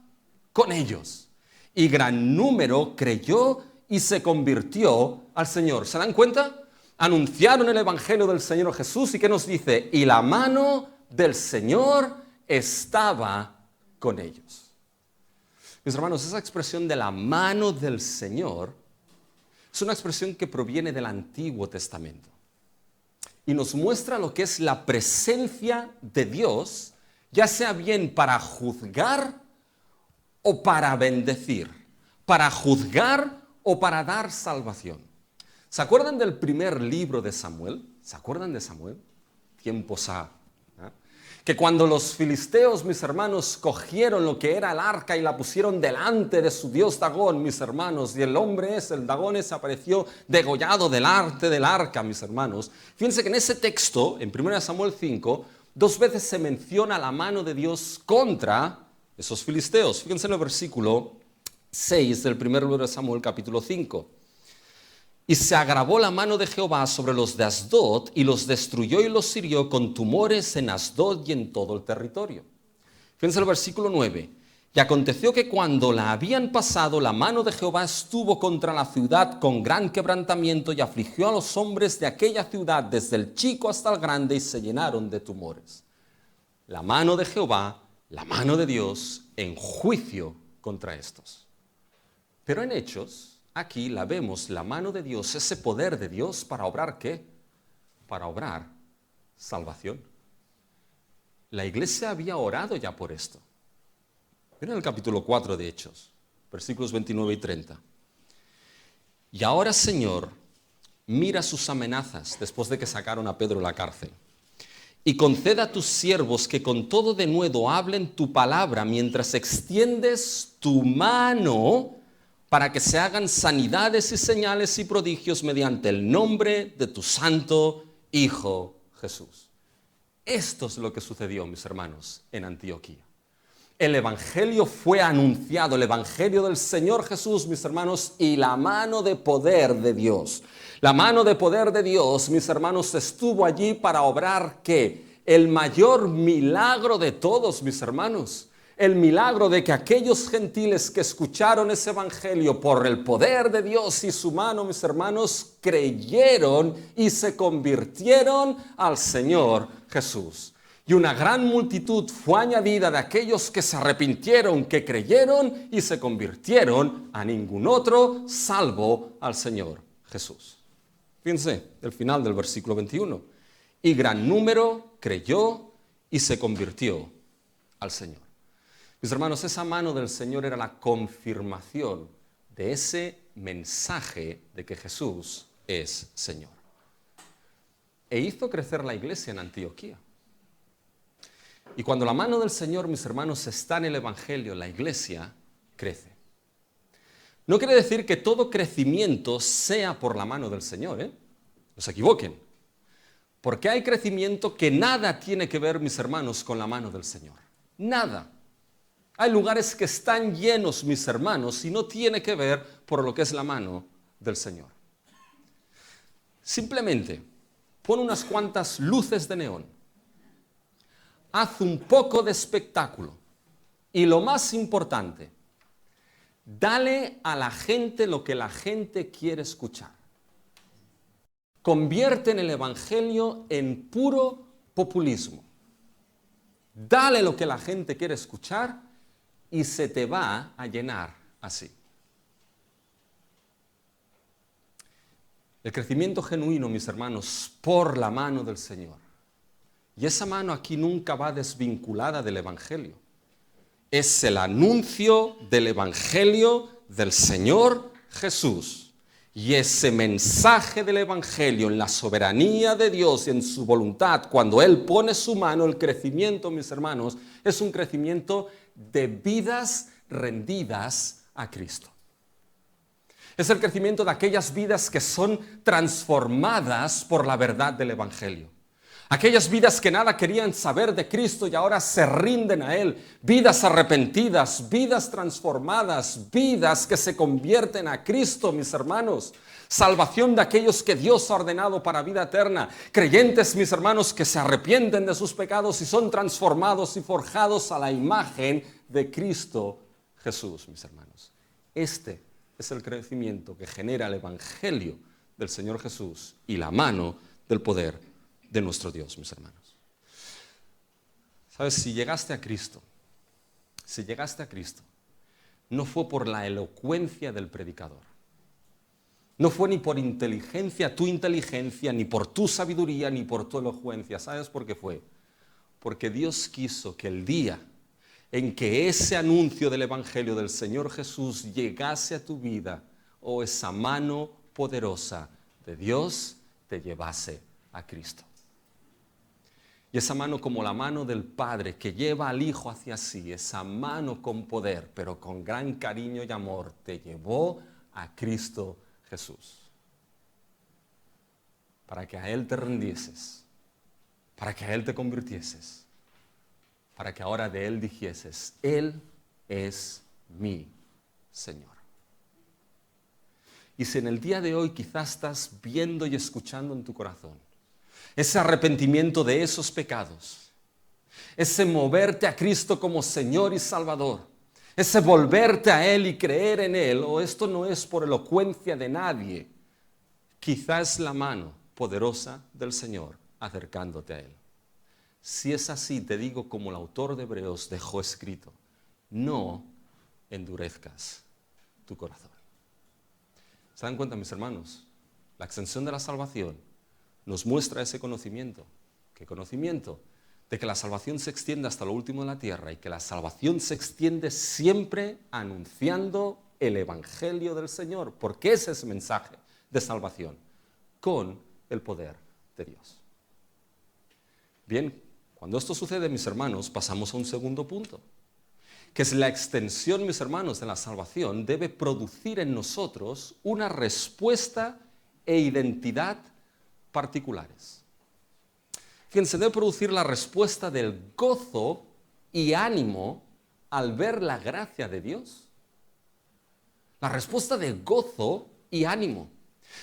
con ellos. Y gran número creyó y se convirtió al Señor. ¿Se dan cuenta? Anunciaron el Evangelio del Señor Jesús y ¿qué nos dice? Y la mano del Señor estaba con ellos. Mis hermanos, esa expresión de la mano del Señor es una expresión que proviene del Antiguo Testamento y nos muestra lo que es la presencia de Dios, ya sea bien para juzgar o para bendecir, para juzgar o para dar salvación. ¿Se acuerdan del primer libro de Samuel? ¿Se acuerdan de Samuel? Tiempos ha. Que cuando los filisteos, mis hermanos, cogieron lo que era el arca y la pusieron delante de su dios Dagón, mis hermanos, y el Dagón ese apareció degollado delante del arca, mis hermanos. Fíjense que en ese texto, en 1 Samuel 5, 2 veces se menciona la mano de Dios contra esos filisteos. Fíjense en el versículo 6 del primer libro de Samuel, capítulo 5. Y se agravó la mano de Jehová sobre los de Asdod y los destruyó y los hirió con tumores en Asdod y en todo el territorio. Fíjense el versículo 9. Y aconteció que cuando la habían pasado, la mano de Jehová estuvo contra la ciudad con gran quebrantamiento y afligió a los hombres de aquella ciudad, desde el chico hasta el grande, y se llenaron de tumores. La mano de Jehová, la mano de Dios, en juicio contra estos. Pero en Hechos, aquí la vemos, la mano de Dios, ese poder de Dios para obrar ¿qué? Para obrar salvación. La iglesia había orado ya por esto. Miren el capítulo 4 de Hechos, versículos 29 y 30. Y ahora, Señor, mira sus amenazas después de que sacaron a Pedro de la cárcel. Y conceda a tus siervos que con todo denuedo hablen tu palabra mientras extiendes tu mano para que se hagan sanidades y señales y prodigios mediante el nombre de tu santo Hijo Jesús. Esto es lo que sucedió, mis hermanos, en Antioquía. El Evangelio fue anunciado, el Evangelio del Señor Jesús, mis hermanos, y la mano de poder de Dios. La mano de poder de Dios, mis hermanos, estuvo allí para obrar ¿qué? El mayor milagro de todos, mis hermanos. El milagro de que aquellos gentiles que escucharon ese Evangelio por el poder de Dios y su mano, mis hermanos, creyeron y se convirtieron al Señor Jesús. Y una gran multitud fue añadida de aquellos que se arrepintieron, que creyeron y se convirtieron a ningún otro salvo al Señor Jesús. Fíjense, el final del versículo 21. Y gran número creyó y se convirtió al Señor. Mis hermanos, esa mano del Señor era la confirmación de ese mensaje de que Jesús es Señor. E hizo crecer la iglesia en Antioquía. Y cuando la mano del Señor, mis hermanos, está en el Evangelio, la iglesia crece. No quiere decir que todo crecimiento sea por la mano del Señor, ¿eh? No se equivoquen. Porque hay crecimiento que nada tiene que ver, mis hermanos, con la mano del Señor. Nada. Hay lugares que están llenos, mis hermanos, y no tiene que ver por lo que es la mano del Señor. Simplemente pon unas cuantas luces de neón. Haz un poco de espectáculo. Y lo más importante, dale a la gente lo que la gente quiere escuchar. Convierte en el Evangelio en puro populismo. Dale lo que la gente quiere escuchar y se te va a llenar así. El crecimiento genuino, mis hermanos, por la mano del Señor. Y esa mano aquí nunca va desvinculada del Evangelio. Es el anuncio del Evangelio del Señor Jesús. Y ese mensaje del Evangelio en la soberanía de Dios y en su voluntad, cuando Él pone su mano, el crecimiento, mis hermanos, es un crecimiento de vidas rendidas a Cristo. Es el crecimiento de aquellas vidas que son transformadas por la verdad del Evangelio. Aquellas vidas que nada querían saber de Cristo y ahora se rinden a Él. Vidas arrepentidas, vidas transformadas, vidas que se convierten a Cristo, mis hermanos. Salvación de aquellos que Dios ha ordenado para vida eterna. Creyentes, mis hermanos, que se arrepienten de sus pecados y son transformados y forjados a la imagen de Cristo Jesús, mis hermanos. Este es el crecimiento que genera el Evangelio del Señor Jesús y la mano del poder de nuestro Dios, mis hermanos. ¿Sabes? Si llegaste a Cristo, no fue por la elocuencia del predicador. No fue ni por tu inteligencia, ni por tu sabiduría, ni por tu elocuencia. ¿Sabes por qué fue? Porque Dios quiso que el día en que ese anuncio del Evangelio del Señor Jesús llegase a tu vida, esa mano poderosa de Dios te llevase a Cristo. Y esa mano como la mano del Padre que lleva al Hijo hacia sí, esa mano con poder, pero con gran cariño y amor, te llevó a Cristo Jesús. Para que a Él te rindieses, para que a Él te convirtieses, para que ahora de Él dijeses, Él es mi Señor. Y si en el día de hoy quizás estás viendo y escuchando en tu corazón ese arrepentimiento de esos pecados, ese moverte a Cristo como Señor y Salvador, ese volverte a Él y creer en Él, o esto no es por elocuencia de nadie, quizás es la mano poderosa del Señor acercándote a Él. Si es así, te digo como el autor de Hebreos dejó escrito, no endurezcas tu corazón. ¿Se dan cuenta, mis hermanos? La extensión de la salvación nos muestra ese conocimiento. ¿Qué conocimiento? De que la salvación se extiende hasta lo último de la tierra y que la salvación se extiende siempre anunciando el Evangelio del Señor, porque ese es el mensaje de salvación, con el poder de Dios. Bien, cuando esto sucede, mis hermanos, pasamos a un segundo punto, que es la extensión, mis hermanos, de la salvación debe producir en nosotros una respuesta e identidad particulares. Fíjense, debe producir la respuesta del gozo y ánimo al ver la gracia de Dios. La respuesta de gozo y ánimo.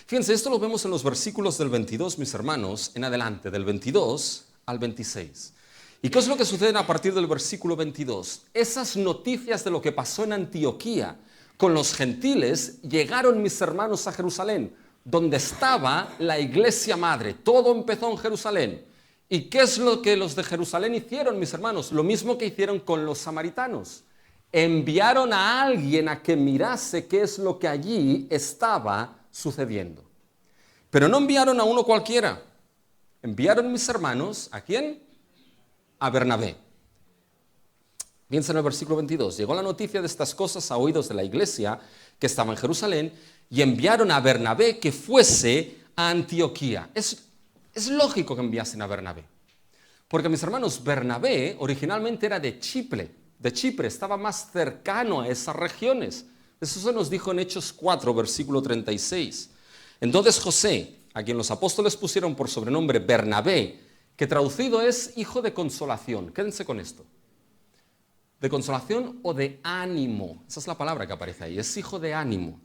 Fíjense, esto lo vemos en los versículos del 22, mis hermanos, en adelante, del 22 al 26. ¿Y qué es lo que sucede a partir del versículo 22? Esas noticias de lo que pasó en Antioquía con los gentiles llegaron, mis hermanos, a Jerusalén, donde estaba la iglesia madre. Todo empezó en Jerusalén. ¿Y qué es lo que los de Jerusalén hicieron, mis hermanos? Lo mismo que hicieron con los samaritanos. Enviaron a alguien a que mirase qué es lo que allí estaba sucediendo. Pero no enviaron a uno cualquiera. Enviaron, mis hermanos, ¿a quién? A Bernabé. Piensa en el versículo 22. Llegó la noticia de estas cosas a oídos de la iglesia que estaba en Jerusalén y enviaron a Bernabé que fuese a Antioquía. Es lógico que enviasen a Bernabé. Porque, mis hermanos, Bernabé originalmente era de Chipre, estaba más cercano a esas regiones. Eso se nos dijo en Hechos 4, versículo 36. Entonces José, a quien los apóstoles pusieron por sobrenombre Bernabé, que traducido es hijo de consolación. Quédense con esto. De consolación o de ánimo. Esa es la palabra que aparece ahí. Es hijo de ánimo.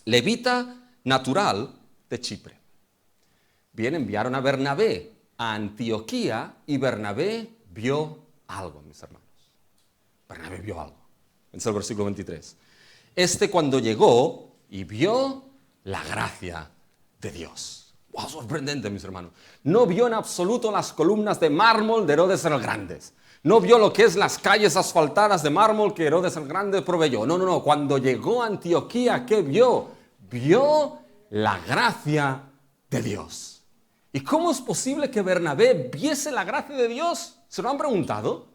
Levita natural de Chipre. Bien, enviaron a Bernabé a Antioquía y Bernabé vio algo, mis hermanos. Bernabé vio algo. Es el versículo 23. Cuando llegó y vio la gracia de Dios. ¡Wow! Sorprendente, mis hermanos. No vio en absoluto las columnas de mármol de Herodes el Grande. No vio lo que es las calles asfaltadas de mármol que Herodes el Grande proveyó. No. Cuando llegó a Antioquía, ¿qué vio? Vio la gracia de Dios. ¿Y cómo es posible que Bernabé viese la gracia de Dios? ¿Se lo han preguntado?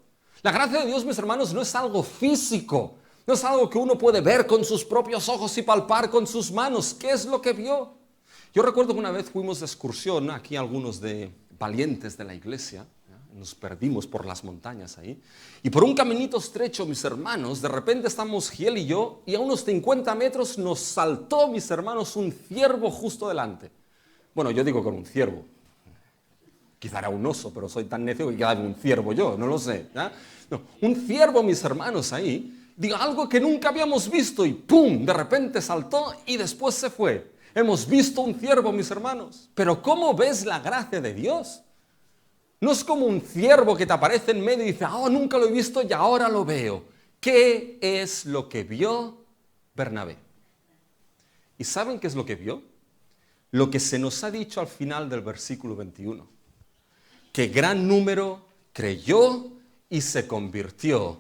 La gracia de Dios, mis hermanos, no es algo físico. No es algo que uno puede ver con sus propios ojos y palpar con sus manos. ¿Qué es lo que vio? Yo recuerdo que una vez fuimos de excursión, aquí algunos de valientes de la iglesia, nos perdimos por las montañas ahí, y por un caminito estrecho, mis hermanos, de repente estamos Giel y yo, y a unos 50 metros nos saltó, mis hermanos, un ciervo justo delante. Bueno, yo digo con un ciervo. Quizá era un oso, pero soy tan necio que quedaba un ciervo yo, no lo sé. No, un ciervo, mis hermanos, ahí, digo, algo que nunca habíamos visto y ¡pum! De repente saltó y después se fue. Hemos visto un ciervo, mis hermanos. Pero ¿cómo ves la gracia de Dios? No es como un ciervo que te aparece en medio y dice, nunca lo he visto y ahora lo veo. ¿Qué es lo que vio Bernabé? ¿Y saben qué es lo que vio? Lo que se nos ha dicho al final del versículo 21. Que gran número creyó y se convirtió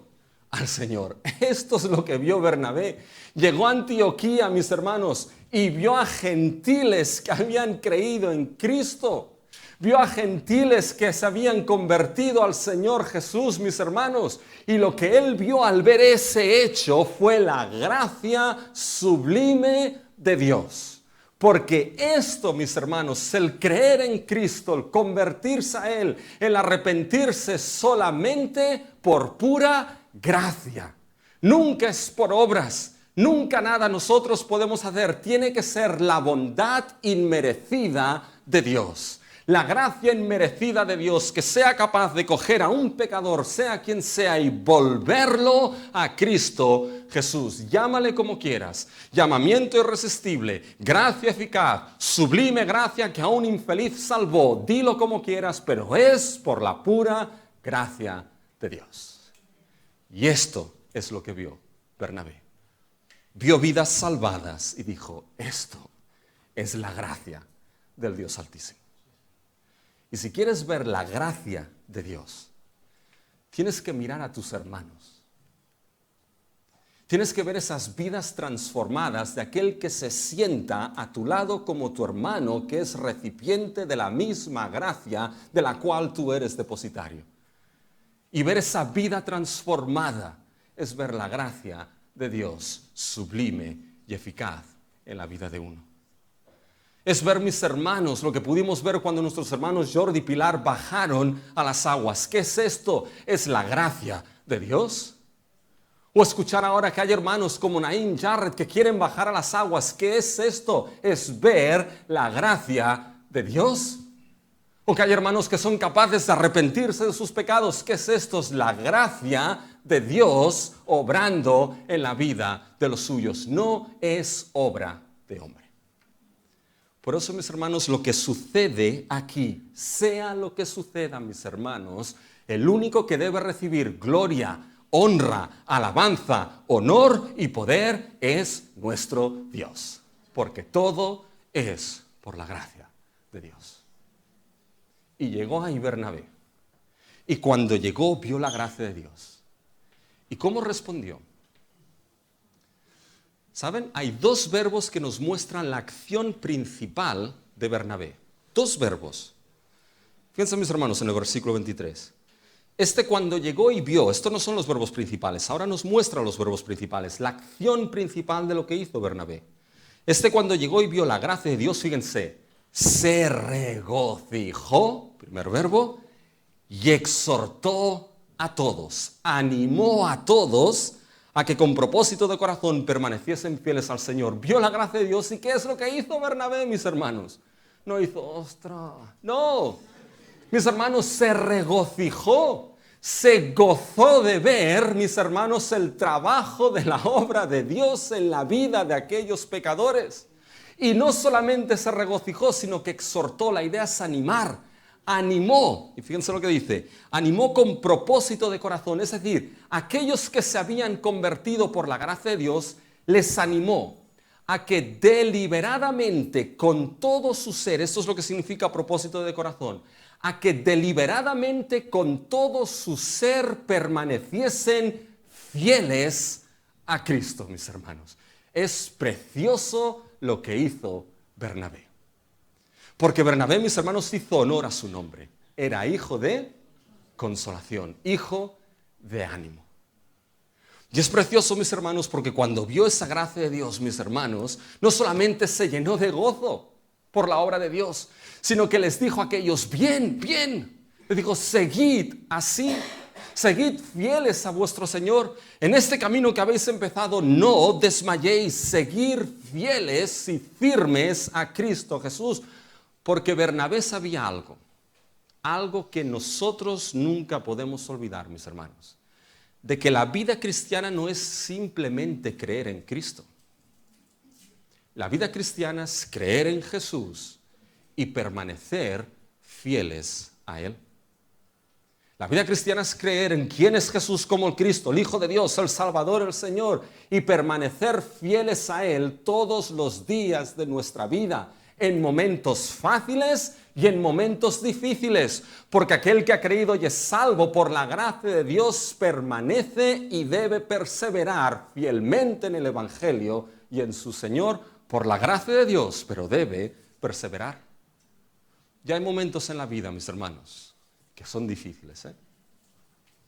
al Señor. Esto es lo que vio Bernabé. Llegó a Antioquía, mis hermanos, y vio a gentiles que habían creído en Cristo. Vio a gentiles que se habían convertido al Señor Jesús, mis hermanos. Y lo que él vio al ver ese hecho fue la gracia sublime de Dios. Porque esto, mis hermanos, el creer en Cristo, el convertirse a Él, el arrepentirse solamente por pura gracia. Nunca es por obras, nunca nada nosotros podemos hacer. Tiene que ser la bondad inmerecida de Dios. La gracia inmerecida de Dios que sea capaz de coger a un pecador, sea quien sea, y volverlo a Cristo Jesús. Llámale como quieras. Llamamiento irresistible, gracia eficaz, sublime gracia que a un infeliz salvó. Dilo como quieras, pero es por la pura gracia de Dios. Y esto es lo que vio Bernabé. Vio vidas salvadas y dijo, esto es la gracia del Dios Altísimo. Y si quieres ver la gracia de Dios, tienes que mirar a tus hermanos. Tienes que ver esas vidas transformadas de aquel que se sienta a tu lado como tu hermano, que es recipiente de la misma gracia de la cual tú eres depositario. Y ver esa vida transformada es ver la gracia de Dios sublime y eficaz en la vida de uno. Es ver, mis hermanos, lo que pudimos ver cuando nuestros hermanos Jordi y Pilar bajaron a las aguas. ¿Qué es esto? Es la gracia de Dios. O escuchar ahora que hay hermanos como Naim, Jared, que quieren bajar a las aguas. ¿Qué es esto? Es ver la gracia de Dios. O que hay hermanos que son capaces de arrepentirse de sus pecados. ¿Qué es esto? Es la gracia de Dios obrando en la vida de los suyos. No es obra de hombre. Por eso, mis hermanos, lo que sucede aquí, sea lo que suceda, mis hermanos, el único que debe recibir gloria, honra, alabanza, honor y poder es nuestro Dios. Porque todo es por la gracia de Dios. Y llegó ahí Bernabé. Y cuando llegó, vio la gracia de Dios. ¿Y cómo respondió? ¿Saben? Hay dos verbos que nos muestran la acción principal de Bernabé. Dos verbos. Fíjense, mis hermanos, en el versículo 23. Cuando llegó y vio, estos no son los verbos principales, ahora nos muestra los verbos principales, la acción principal de lo que hizo Bernabé. Cuando llegó y vio la gracia de Dios, fíjense, se regocijó, primer verbo, y exhortó a todos, animó a todos a que con propósito de corazón permaneciesen fieles al Señor. Vio la gracia de Dios y ¿qué es lo que hizo Bernabé, mis hermanos? No hizo, ostras, no. Mis hermanos, se regocijó, se gozó de ver, mis hermanos, el trabajo de la obra de Dios en la vida de aquellos pecadores. Y no solamente se regocijó, sino que exhortó. La idea es animar, animó. Y fíjense lo que dice, animó con propósito de corazón. Es decir, aquellos que se habían convertido por la gracia de Dios, les animó a que deliberadamente, con todo su ser, esto es lo que significa propósito de corazón, a que deliberadamente con todo su ser permaneciesen fieles a Cristo, mis hermanos. Es precioso lo que hizo Bernabé. Porque Bernabé, mis hermanos, hizo honor a su nombre. Era hijo de consolación, hijo de ánimo. Y es precioso, mis hermanos, porque cuando vio esa gracia de Dios, mis hermanos, no solamente se llenó de gozo por la obra de Dios, sino que les dijo a aquellos, bien, bien. Les dijo, seguid así, seguid fieles a vuestro Señor. En este camino que habéis empezado, no desmayéis, seguir fieles y firmes a Cristo Jesús. Porque Bernabé sabía algo que nosotros nunca podemos olvidar, mis hermanos, de que la vida cristiana no es simplemente creer en Cristo. La vida cristiana es creer en Jesús y permanecer fieles a Él. La vida cristiana es creer en quién es Jesús como el Cristo, el Hijo de Dios, el Salvador, el Señor, y permanecer fieles a Él todos los días de nuestra vida, en momentos fáciles y en momentos difíciles, porque aquel que ha creído y es salvo por la gracia de Dios permanece y debe perseverar fielmente en el Evangelio y en su Señor por la gracia de Dios, pero debe perseverar. Ya hay momentos en la vida, mis hermanos, que son difíciles,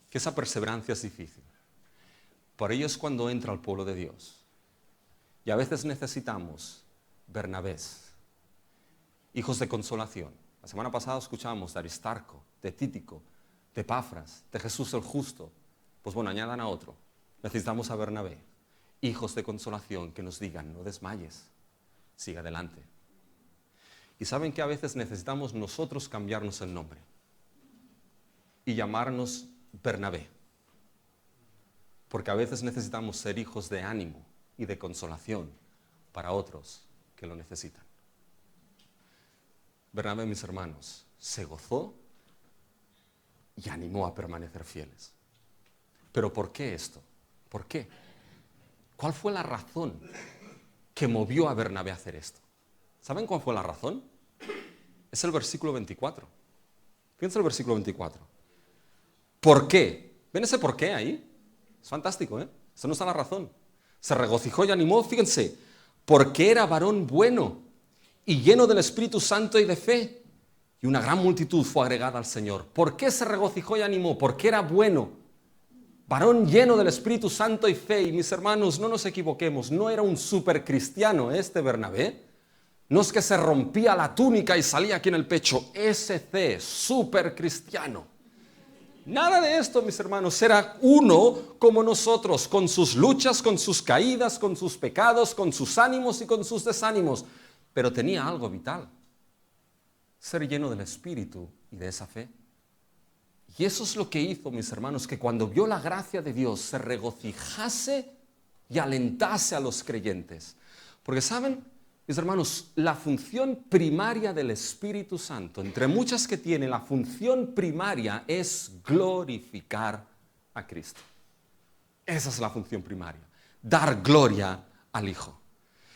que esa perseverancia es difícil. Por ello es cuando entra el pueblo de Dios. Y a veces necesitamos Bernabés, hijos de consolación. La semana pasada escuchábamos de Aristarco, de Títico, de Epafras, de Jesús el justo. Pues bueno, añadan a otro. Necesitamos a Bernabé, hijos de consolación que nos digan, no desmayes, sigue adelante. Y saben que a veces necesitamos nosotros cambiarnos el nombre y llamarnos Bernabé. Porque a veces necesitamos ser hijos de ánimo y de consolación para otros que lo necesitan. Bernabé, mis hermanos, se gozó y animó a permanecer fieles. ¿Pero por qué esto? ¿Por qué? ¿Cuál fue la razón que movió a Bernabé a hacer esto? ¿Saben cuál fue la razón? Es el versículo 24. Fíjense el versículo 24. ¿Por qué? ¿Ven ese por qué ahí? Es fantástico, ¿eh? Eso no está la razón. Se regocijó y animó, fíjense, porque era varón bueno y lleno del Espíritu Santo y de fe. Y una gran multitud fue agregada al Señor. ¿Por qué se regocijó y animó? Porque era bueno. Varón lleno del Espíritu Santo y fe. Y mis hermanos, no nos equivoquemos, no era un supercristiano este Bernabé. No es que se rompía la túnica y salía aquí en el pecho. SC, supercristiano. Nada de esto, mis hermanos. Era uno como nosotros, con sus luchas, con sus caídas, con sus pecados, con sus ánimos y con sus desánimos. Pero tenía algo vital. Ser lleno del Espíritu y de esa fe. Y eso es lo que hizo, mis hermanos, que cuando vio la gracia de Dios se regocijase y alentase a los creyentes. Porque, ¿saben, mis hermanos? La función primaria del Espíritu Santo, entre muchas que tiene, la función primaria es glorificar a Cristo. Esa es la función primaria, dar gloria al Hijo.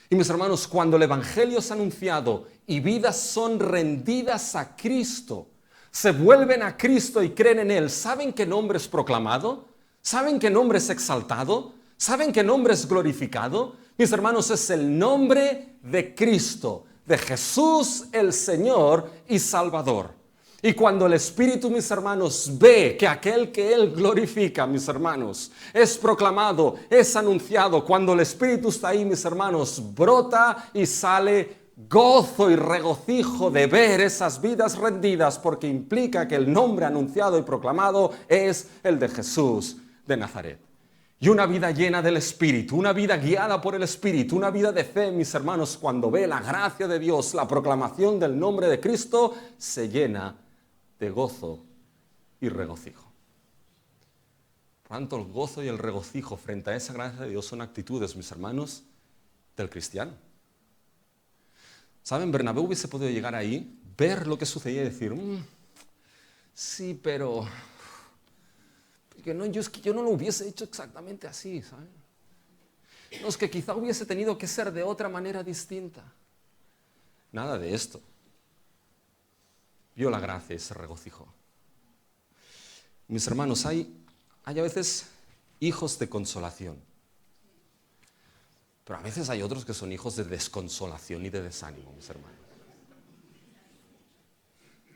Y mis hermanos, cuando el Evangelio es anunciado y vidas son rendidas a Cristo, se vuelven a Cristo y creen en Él, ¿saben qué nombre es proclamado? ¿Saben qué nombre es exaltado? ¿Saben qué nombre es glorificado? Mis hermanos, es el nombre de Cristo, de Jesús el Señor y Salvador. Y cuando el Espíritu, mis hermanos, ve que aquel que Él glorifica, mis hermanos, es proclamado, es anunciado, cuando el Espíritu está ahí, mis hermanos, brota y sale gozo y regocijo de ver esas vidas rendidas, porque implica que el nombre anunciado y proclamado es el de Jesús de Nazaret. Y una vida llena del Espíritu, una vida guiada por el Espíritu, una vida de fe, mis hermanos, cuando ve la gracia de Dios, la proclamación del nombre de Cristo, se llena de gozo y regocijo. Por tanto, el gozo y el regocijo frente a esa gracia de Dios son actitudes, mis hermanos, del cristiano. ¿Saben? Bernabé hubiese podido llegar ahí, ver lo que sucedía y decir, sí, pero que no, es que yo no lo hubiese hecho exactamente así, ¿saben? No, es que quizá hubiese tenido que ser de otra manera distinta. Nada de esto. Vio la gracia y se regocijó. Mis hermanos, hay a veces hijos de consolación, pero a veces hay otros que son hijos de desconsolación y de desánimo, mis hermanos.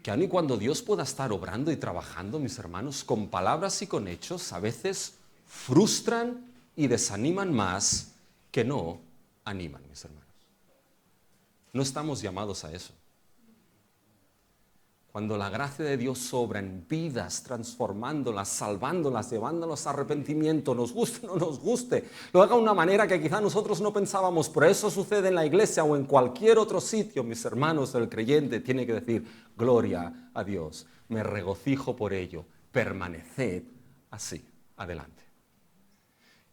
Que aun y cuando Dios pueda estar obrando y trabajando, mis hermanos, con palabras y con hechos, a veces frustran y desaniman más que no animan, mis hermanos. No estamos llamados a eso. Cuando la gracia de Dios obra en vidas, transformándolas, salvándolas, llevándolas a arrepentimiento, nos guste o no nos guste, lo haga de una manera que quizá nosotros no pensábamos, pero eso sucede en la iglesia o en cualquier otro sitio, mis hermanos, el creyente tiene que decir, gloria a Dios, me regocijo por ello, permaneced así, adelante.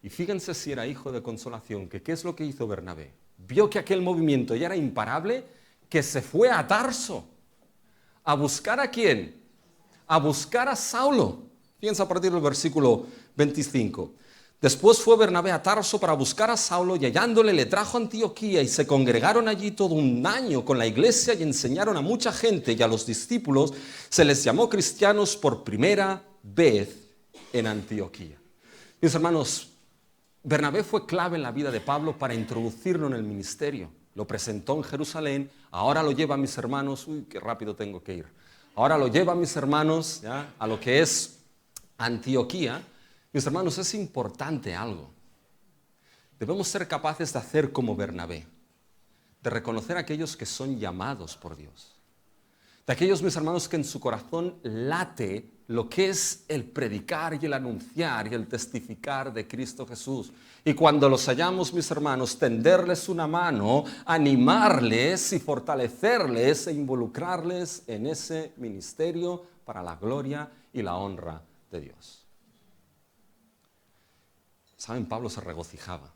Y fíjense si era hijo de consolación, que ¿qué es lo que hizo Bernabé? Vio que aquel movimiento ya era imparable, que se fue a Tarso. ¿A buscar a quién? A buscar a Saulo. Fíjense a partir del versículo 25. Después fue Bernabé a Tarso para buscar a Saulo y hallándole le trajo a Antioquía y se congregaron allí todo un año con la iglesia y enseñaron a mucha gente y a los discípulos se les llamó cristianos por primera vez en Antioquía. Mis hermanos, Bernabé fue clave en la vida de Pablo para introducirlo en el ministerio. Lo presentó en Jerusalén, ahora lo lleva a mis hermanos, qué rápido tengo que ir. Ahora lo lleva a mis hermanos, ¿ya?, a lo que es Antioquía. Mis hermanos, es importante algo. Debemos ser capaces de hacer como Bernabé, de reconocer a aquellos que son llamados por Dios. De aquellos, mis hermanos, que en su corazón late lo que es el predicar y el anunciar y el testificar de Cristo Jesús. Y cuando los hallamos, mis hermanos, tenderles una mano, animarles y fortalecerles e involucrarles en ese ministerio para la gloria y la honra de Dios. ¿Saben? Pablo se regocijaba.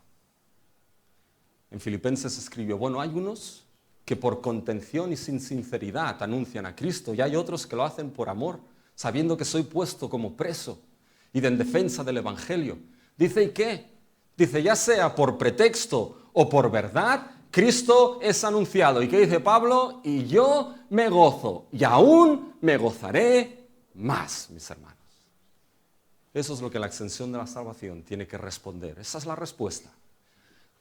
En Filipenses escribió, bueno, hay unos que por contención y sin sinceridad anuncian a Cristo y hay otros que lo hacen por amor, sabiendo que soy puesto como preso y en defensa del Evangelio. Dice, ¿y qué? Dice, ya sea por pretexto o por verdad, Cristo es anunciado. ¿Y qué dice Pablo? Y yo me gozo, y aún me gozaré más, mis hermanos. Eso es lo que la extensión de la salvación tiene que responder. Esa es la respuesta.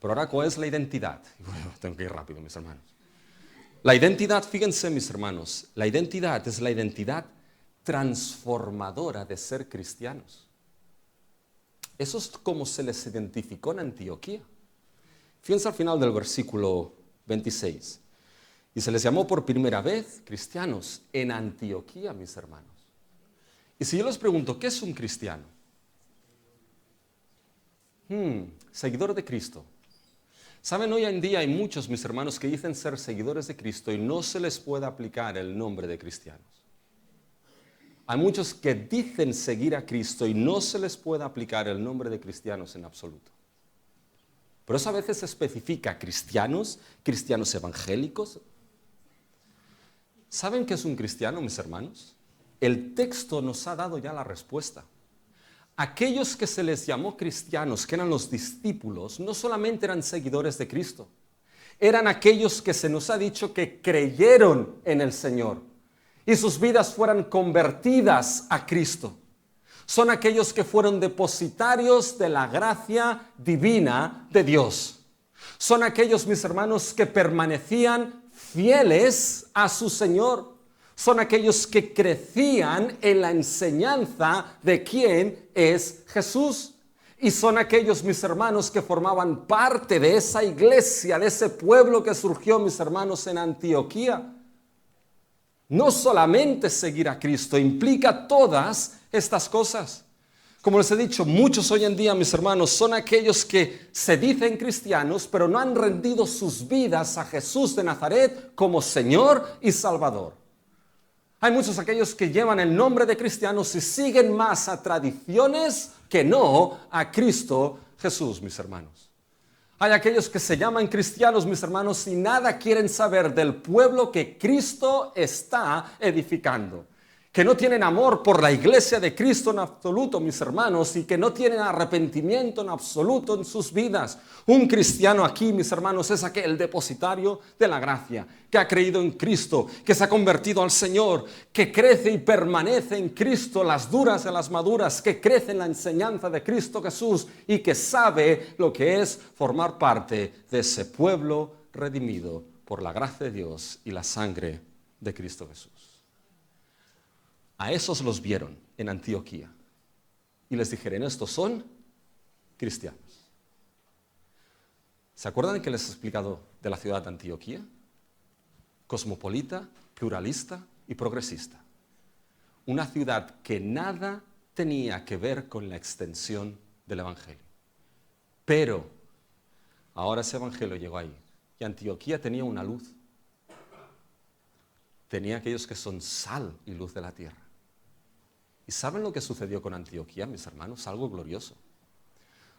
Pero ahora, ¿cuál es la identidad? Bueno, tengo que ir rápido, mis hermanos. La identidad, fíjense, mis hermanos, la identidad es la identidad transformadora de ser cristianos. Eso es como se les identificó en Antioquía. Fíjense al final del versículo 26. Y se les llamó por primera vez cristianos en Antioquía, mis hermanos. Y si yo les pregunto, ¿qué es un cristiano? Seguidor de Cristo. Saben, hoy en día hay muchos, mis hermanos, que dicen ser seguidores de Cristo y no se les puede aplicar el nombre de cristianos. Hay muchos que dicen seguir a Cristo y no se les puede aplicar el nombre de cristianos en absoluto. Pero eso a veces se especifica cristianos, cristianos evangélicos. ¿Saben qué es un cristiano, mis hermanos? El texto nos ha dado ya la respuesta. Aquellos que se les llamó cristianos, que eran los discípulos, no solamente eran seguidores de Cristo, eran aquellos que se nos ha dicho que creyeron en el Señor y sus vidas fueran convertidas a Cristo. Son aquellos que fueron depositarios de la gracia divina de Dios. Son aquellos, mis hermanos, que permanecían fieles a su Señor. Son aquellos que crecían en la enseñanza de quién es Jesús. Y son aquellos, mis hermanos, que formaban parte de esa iglesia, de ese pueblo que surgió, mis hermanos, en Antioquía. No solamente seguir a Cristo, implica todas estas cosas. Como les he dicho, muchos hoy en día, mis hermanos, son aquellos que se dicen cristianos, pero no han rendido sus vidas a Jesús de Nazaret como Señor y Salvador. Hay muchos aquellos que llevan el nombre de cristianos y siguen más a tradiciones que no a Cristo Jesús, mis hermanos. Hay aquellos que se llaman cristianos, mis hermanos, y nada quieren saber del pueblo que Cristo está edificando. Que no tienen amor por la iglesia de Cristo en absoluto, mis hermanos, y que no tienen arrepentimiento en absoluto en sus vidas. Un cristiano aquí, mis hermanos, es aquel depositario de la gracia, que ha creído en Cristo, que se ha convertido al Señor, que crece y permanece en Cristo, las duras y las maduras, que crece en la enseñanza de Cristo Jesús y que sabe lo que es formar parte de ese pueblo redimido por la gracia de Dios y la sangre de Cristo Jesús. A esos los vieron en Antioquía y les dijeron, estos son cristianos. ¿Se acuerdan que les he explicado de la ciudad de Antioquía? Cosmopolita, pluralista y progresista. Una ciudad que nada tenía que ver con la extensión del Evangelio. Pero ahora ese Evangelio llegó ahí y Antioquía tenía una luz. Tenía aquellos que son sal y luz de la tierra. ¿Y saben lo que sucedió con Antioquía, mis hermanos? Algo glorioso.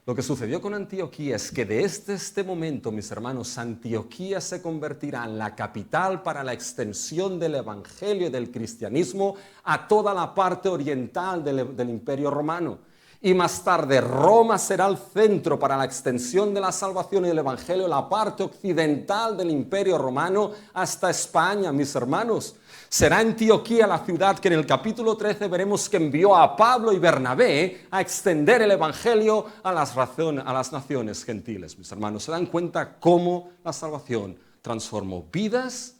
Lo que sucedió con Antioquía es que desde este momento, mis hermanos, Antioquía se convertirá en la capital para la extensión del evangelio y del cristianismo a toda la parte oriental del Imperio Romano. Y más tarde Roma será el centro para la extensión de la salvación y del evangelio, la parte occidental del Imperio Romano hasta España, mis hermanos. Será Antioquía la ciudad que en el capítulo 13 veremos que envió a Pablo y Bernabé a extender el evangelio a las naciones gentiles, mis hermanos. ¿Se dan cuenta cómo la salvación transformó vidas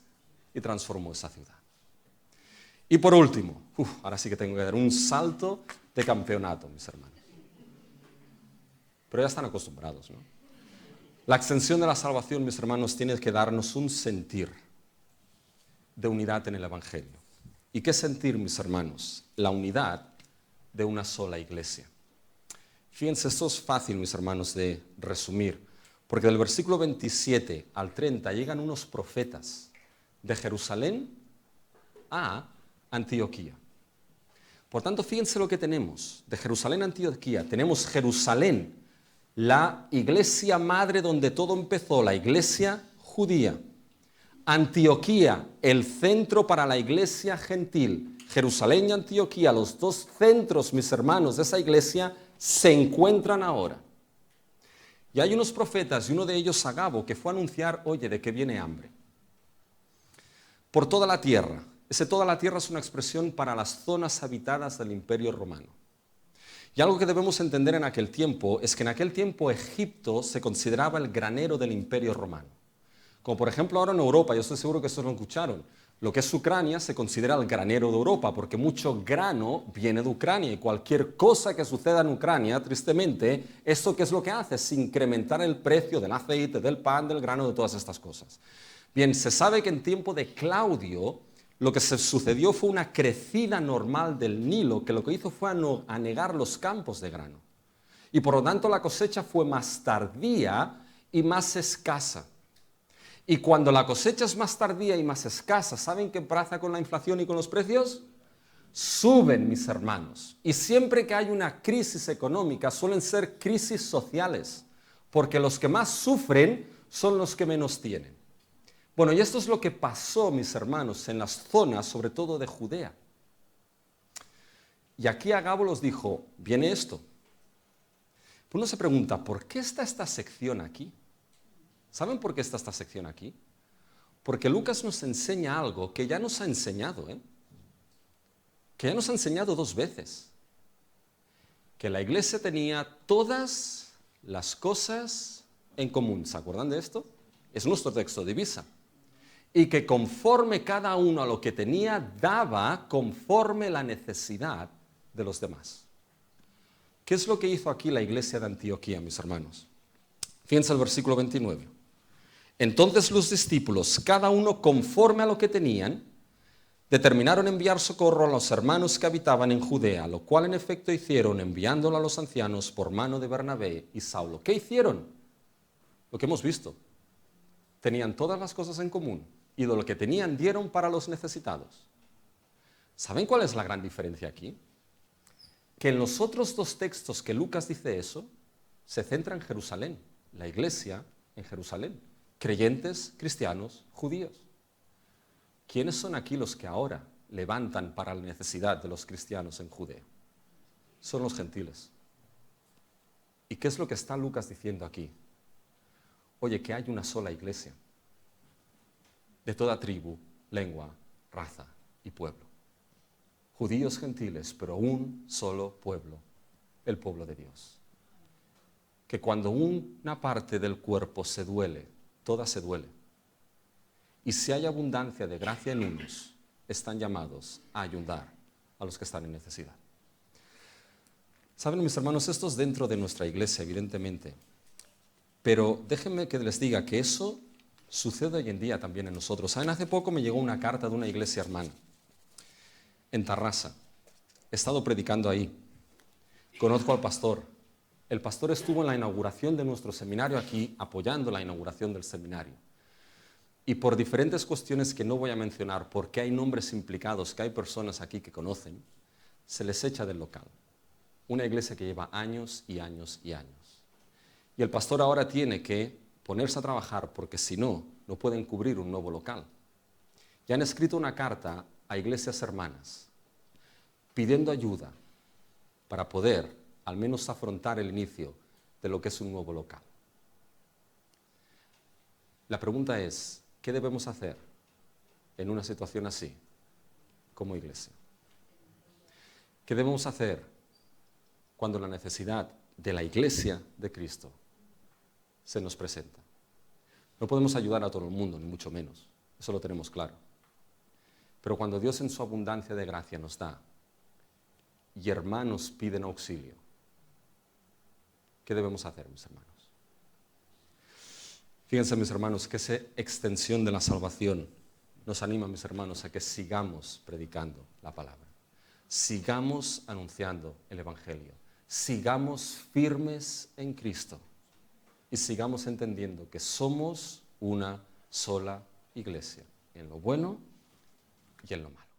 y transformó esa ciudad? Y por último, ahora sí que tengo que dar un salto de campeonato, mis hermanos. Pero ya están acostumbrados, ¿no? La extensión de la salvación, mis hermanos, tiene que darnos un sentir de unidad en el Evangelio. ¿Y qué sentir, mis hermanos? La unidad de una sola iglesia. Fíjense, esto es fácil, mis hermanos, de resumir, porque del versículo 27 al 30 llegan unos profetas de Jerusalén a Antioquía. Por tanto, fíjense lo que tenemos. De Jerusalén a Antioquía tenemos Jerusalén, la iglesia madre donde todo empezó, la iglesia judía. Antioquía, el centro para la iglesia gentil. Jerusalén y Antioquía, los dos centros, mis hermanos, de esa iglesia, se encuentran ahora. Y hay unos profetas, y uno de ellos Agabo, que fue a anunciar, oye, de que viene hambre. Por toda la tierra. Ese toda la tierra es una expresión para las zonas habitadas del Imperio Romano. Y algo que debemos entender en aquel tiempo es que en aquel tiempo Egipto se consideraba el granero del Imperio Romano. Como por ejemplo ahora en Europa, yo estoy seguro que esto lo escucharon, lo que es Ucrania se considera el granero de Europa porque mucho grano viene de Ucrania y cualquier cosa que suceda en Ucrania, tristemente, ¿esto qué es lo que hace? Es incrementar el precio del aceite, del pan, del grano, de todas estas cosas. Bien, se sabe que en tiempo de Claudio lo que se sucedió fue una crecida normal del Nilo que lo que hizo fue anegar los campos de grano. Y por lo tanto la cosecha fue más tardía y más escasa. Y cuando la cosecha es más tardía y más escasa, ¿saben qué pasa con la inflación y con los precios? Suben, mis hermanos. Y siempre que hay una crisis económica suelen ser crisis sociales, porque los que más sufren son los que menos tienen. Bueno, y esto es lo que pasó, mis hermanos, en las zonas, sobre todo de Judea. Y aquí Agabo los dijo, viene esto. Uno se pregunta, ¿por qué está esta sección aquí? ¿Saben por qué está esta sección aquí? Porque Lucas nos enseña algo que ya nos ha enseñado, que ya nos ha enseñado 2 veces. Que la iglesia tenía todas las cosas en común. ¿Se acuerdan de esto? Es nuestro texto divisa. Y que conforme cada uno a lo que tenía, daba conforme la necesidad de los demás. ¿Qué es lo que hizo aquí la iglesia de Antioquía, mis hermanos? Fíjense el versículo 29. Entonces los discípulos, cada uno conforme a lo que tenían, determinaron enviar socorro a los hermanos que habitaban en Judea, lo cual en efecto hicieron enviándolo a los ancianos por mano de Bernabé y Saulo. ¿Qué hicieron? Lo que hemos visto. Tenían todas las cosas en común y de lo que tenían dieron para los necesitados. ¿Saben cuál es la gran diferencia aquí? Que en los otros 2 textos que Lucas dice eso, se centra en Jerusalén, la iglesia en Jerusalén. Creyentes, cristianos, judíos. ¿Quiénes son aquí los que ahora levantan para la necesidad de los cristianos en Judea? Son los gentiles. ¿Y qué es lo que está Lucas diciendo aquí? Oye, que hay una sola iglesia, de toda tribu, lengua, raza y pueblo. Judíos, gentiles, pero un solo pueblo, el pueblo de Dios. Que cuando una parte del cuerpo se duele, toda se duele. Y si hay abundancia de gracia en unos, están llamados a ayudar a los que están en necesidad. Saben, mis hermanos, esto es dentro de nuestra iglesia, evidentemente. Pero déjenme que les diga que eso sucede hoy en día también en nosotros. ¿Saben? Hace poco me llegó una carta de una iglesia hermana en Tarrasa. He estado predicando ahí. Conozco al pastor. El pastor estuvo en la inauguración de nuestro seminario aquí, apoyando la inauguración del seminario. Y por diferentes cuestiones que no voy a mencionar, porque hay nombres implicados, que hay personas aquí que conocen, se les echa del local. Una iglesia que lleva años y años y años. Y el pastor ahora tiene que ponerse a trabajar porque si no, no pueden cubrir un nuevo local. Y han escrito una carta a iglesias hermanas pidiendo ayuda para poder al menos afrontar el inicio de lo que es un nuevo local. La pregunta es, ¿qué debemos hacer en una situación así como iglesia? ¿Qué debemos hacer cuando la necesidad de la iglesia de Cristo se nos presenta? No podemos ayudar a todo el mundo, ni mucho menos, eso lo tenemos claro. Pero cuando Dios en su abundancia de gracia nos da y hermanos piden auxilio, ¿qué debemos hacer, mis hermanos? Fíjense, mis hermanos, que esa extensión de la salvación nos anima, mis hermanos, a que sigamos predicando la palabra. Sigamos anunciando el Evangelio. Sigamos firmes en Cristo. Y sigamos entendiendo que somos una sola iglesia, en lo bueno y en lo malo.